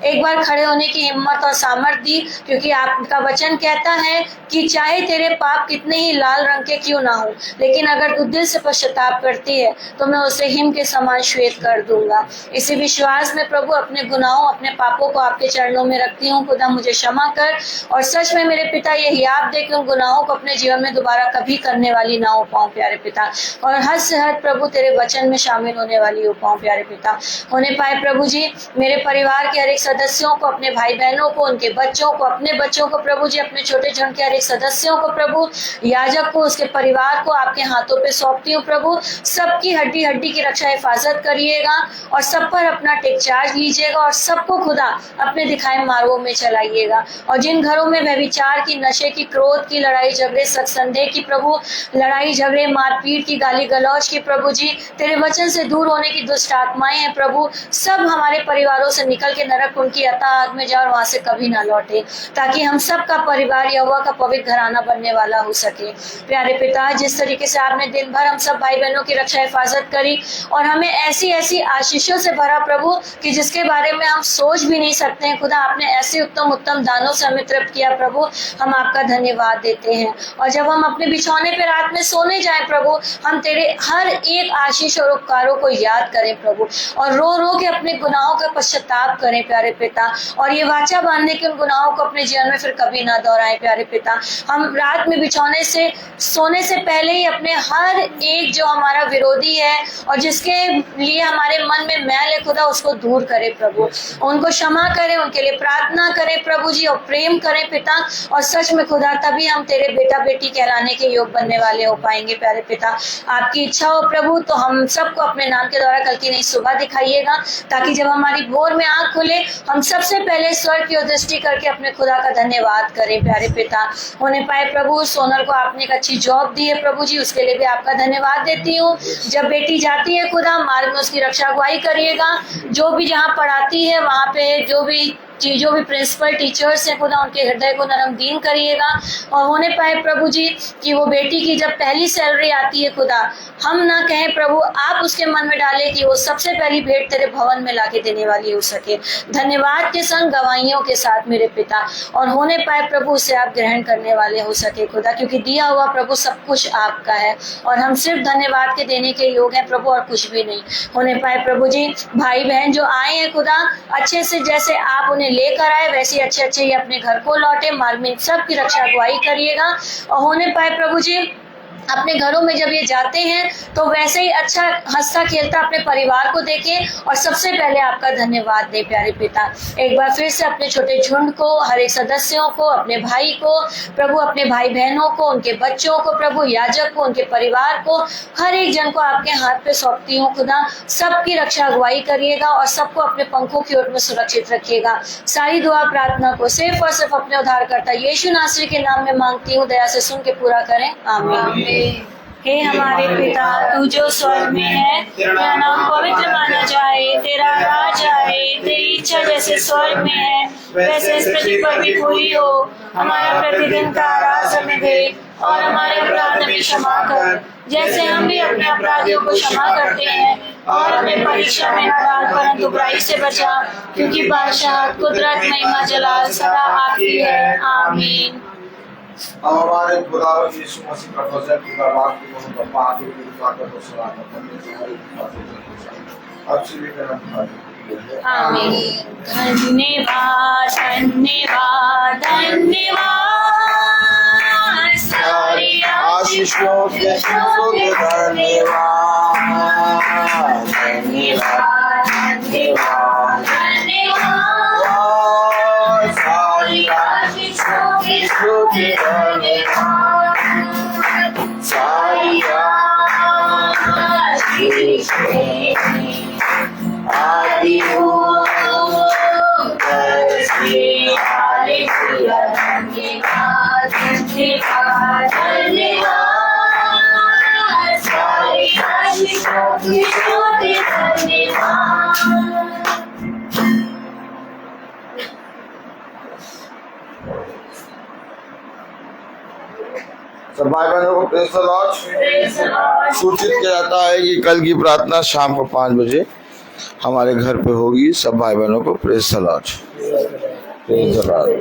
एक बार खड़े होने की हिम्मत और सामर्थ दी। क्योंकि आपका वचन कहता है कि चाहे तेरे पाप कितने ही लाल रंग के क्यों ना हो, लेकिन अगर तू दिल से पश्चाताप करती है तो मैं उसे हिम के समान श्वेत कर दूंगा। इसी विश्वास में प्रभु अपने गुनाहों अपने पापों को आपके चरणों में रखती हूँ खुदा, मुझे क्षमा कर और सच में मेरे पिता ये याद दे कि उन गुनाहों को अपने जीवन में दोबारा कभी करने वाली ना हो पाऊं प्यारे पिता। और हद से हद प्रभु तेरे वचन में शामिल होने वाली हो पाऊं प्यारे पिता। होने पाए प्रभु जी मेरे परिवार के हर एक सदस्यों को, अपने भाई बहनों को, उनके बच्चों को, अपने बच्चों को प्रभु जी, अपने छोटे झुंड के हर एक सदस्यों को प्रभु, याजक को, उसके परिवार को आपके हाथों पे सौंपती हूँ प्रभु। सबकी हड्डी हड्डी की रक्षा हिफाजत करिएगा और सब पर अपना टेक चार्ज लीजिएगा और सबको खुदा अपने दिखाए मार्गों में चलाइएगा। और जिन घरों में व्यभिचार की, नशे की, क्रोध की, लड़ाई झगड़े, सक संदेह की प्रभु, लड़ाई झगड़े, मारपीट की, गाली गलौज की प्रभु जी, तेरे वचन से दूर होने की दुष्ट आत्माएं हैं प्रभु, सब हमारे परिवारों से निकल के नरक उनकी अतः आग में जाए और वहां से कभी ना लौटे, ताकि हम सबका परिवार यहोवा का पवित्र घराना बनने वाला हो सके। प्यारे पिता जिस तरीके से आपने दिन भर हम सब भाई बहनों की रक्षा हिफाजत करी और हमें ऐसी ऐसी आशीषों से भरा प्रभु कि जिसके बारे में हम सोच भी नहीं सकते हैं खुदा, आपने ऐसे उत्तम उत्तम दानों से हमें तृप्त किया प्रभु, हम आपका धन्यवाद देते हैं। और जब हम अपने बिछौने पे रात में सोने जाए प्रभु, हम तेरे हर एक आशीष और उपकारों को याद करें प्रभु और रो रो के अपने गुनाहों का पश्चाताप करें प्यारे पिता, और ये वाचा बांधने के उन गुनाहों को अपने जीवन में फिर कभी ना दोहराएं प्यारे पिता। हम रात में बिछौने से सोने से पहले ही अपने हर एक जो हमारा विरोधी है और जिसके लिए हमारे मन में मैल है खुदा, उसको दूर करें प्रभु, उनको क्षमा करें, उनके लिए प्रार्थना करें प्रभु जी और प्रेम करें पिता। और सच में खुदा तभी हम तेरे बेटा बेटी कहलाने के योग बनने वाले हो पाएंगे प्यारे पिता। आपकी इच्छा हो प्रभु तो हम सबको अपने नाम के द्वारा कल की नई सुबह दिखाइएगा, ताकि जब हमारी भोर में आंख खुले हम सबसे पहले स्वर्ग की ओर दृष्टि करके अपने खुदा का धन्यवाद करें प्यारे पिता। होने पाए प्रभु सोनल को आपने एक अच्छी जॉब दी है प्रभु जी, उसके लिए भी आपका धन्यवाद देती हूँ। जब बेटी जाती है खुदा मार्ग में उसकी रक्षा अगुवाई करिएगा, जो भी जहाँ पढ़ाती है वहाँ पे जो भी प्रिंसिपल टीचर्स हैं खुदा उनके हृदय को नरम दीन करिएगा। और होने पाए प्रभु जी कि वो बेटी की जब पहली सैलरी आती है खुदा, हम ना कहें प्रभु, आप उसके मन में डालें कि वो सबसे पहली भेंट तेरे भवन में लाके देने वाली हो सके, धन्यवाद के संग गवाहियों के साथ मेरे पिता। और होने पाए प्रभु उसे आप ग्रहण करने वाले हो सके खुदा, क्योंकि दिया हुआ प्रभु सब कुछ आपका है और हम सिर्फ धन्यवाद के देने के योग हैं प्रभु और कुछ भी नहीं। होने पाए प्रभु जी भाई बहन जो आए हैं खुदा, अच्छे से जैसे आप उन्हें लेकर आए वैसे अच्छे अच्छे ही अपने घर को लौटे, मार्ग में सबकी रक्षा अगुवाई करिएगा। और होने पाए प्रभु जी अपने घरों में जब ये जाते हैं तो वैसे ही अच्छा हंसता खेलता अपने परिवार को देखें और सबसे पहले आपका धन्यवाद दे प्यारे पिता। एक बार फिर से अपने छोटे झुंड को, हर एक सदस्यों को, अपने भाई को प्रभु, अपने भाई बहनों को, उनके बच्चों को प्रभु, याजक को, उनके परिवार को, हर एक जन को आपके हाथ पे सौंपती हूँ खुदा। सबकी रक्षा अगुवाई करिएगा और सबको अपने पंखों की ओर में सुरक्षित रखिएगा। सारी दुआ प्रार्थना को सिर्फ और सिर्फ अपने उद्धारकर्ता यीशु नासरी के नाम में मांगती हूँ, दया से सुन के पूरा करें, आमीन। हे हमारे पिता तू जो स्वर्ग में है, तेरा नाम पवित्र माना जाए, तेरा राज आए, तेरी इच्छा जैसे स्वर्ग में है वैसे इस पृथ्वी पर भी पूरी हो। हमारा प्रतिदिन का आहार हमें दे और हमारे अपराध हमें क्षमा कर, जैसे हम भी अपने अपराधियों को क्षमा करते हैं, और हमें परीक्षा में न डाल परंतु बुराई से बचा, क्योंकि बादशाह, कुदरत, महिमा, जलाल सदा आपकी है, आमीन। हमारे खुदा यीशु मसीह का फजल, खुदा बाप की मोहब्बत, पाक की कृपा का सलाम, आपसे भी करना आमीन। धन्यवाद धन्यवाद धन्यवाद सारी आशीषों के धन्यवाद धन्यवाद धन्यवाद धन्यवाद सारी आशीषों के धन्यवाद सारी आशीषें आदि हो हालेलुया धन्यवाद धन्यवाद धन्यवाद सारी आशीषों के धन्यवाद। सब भाई बहनों को प्रेज द लॉर्ड। सूचित किया जाता है कि कल की प्रार्थना शाम को 5 बजे हमारे घर पे होगी। सब भाई बहनों को praise the Lord. Praise the Lord.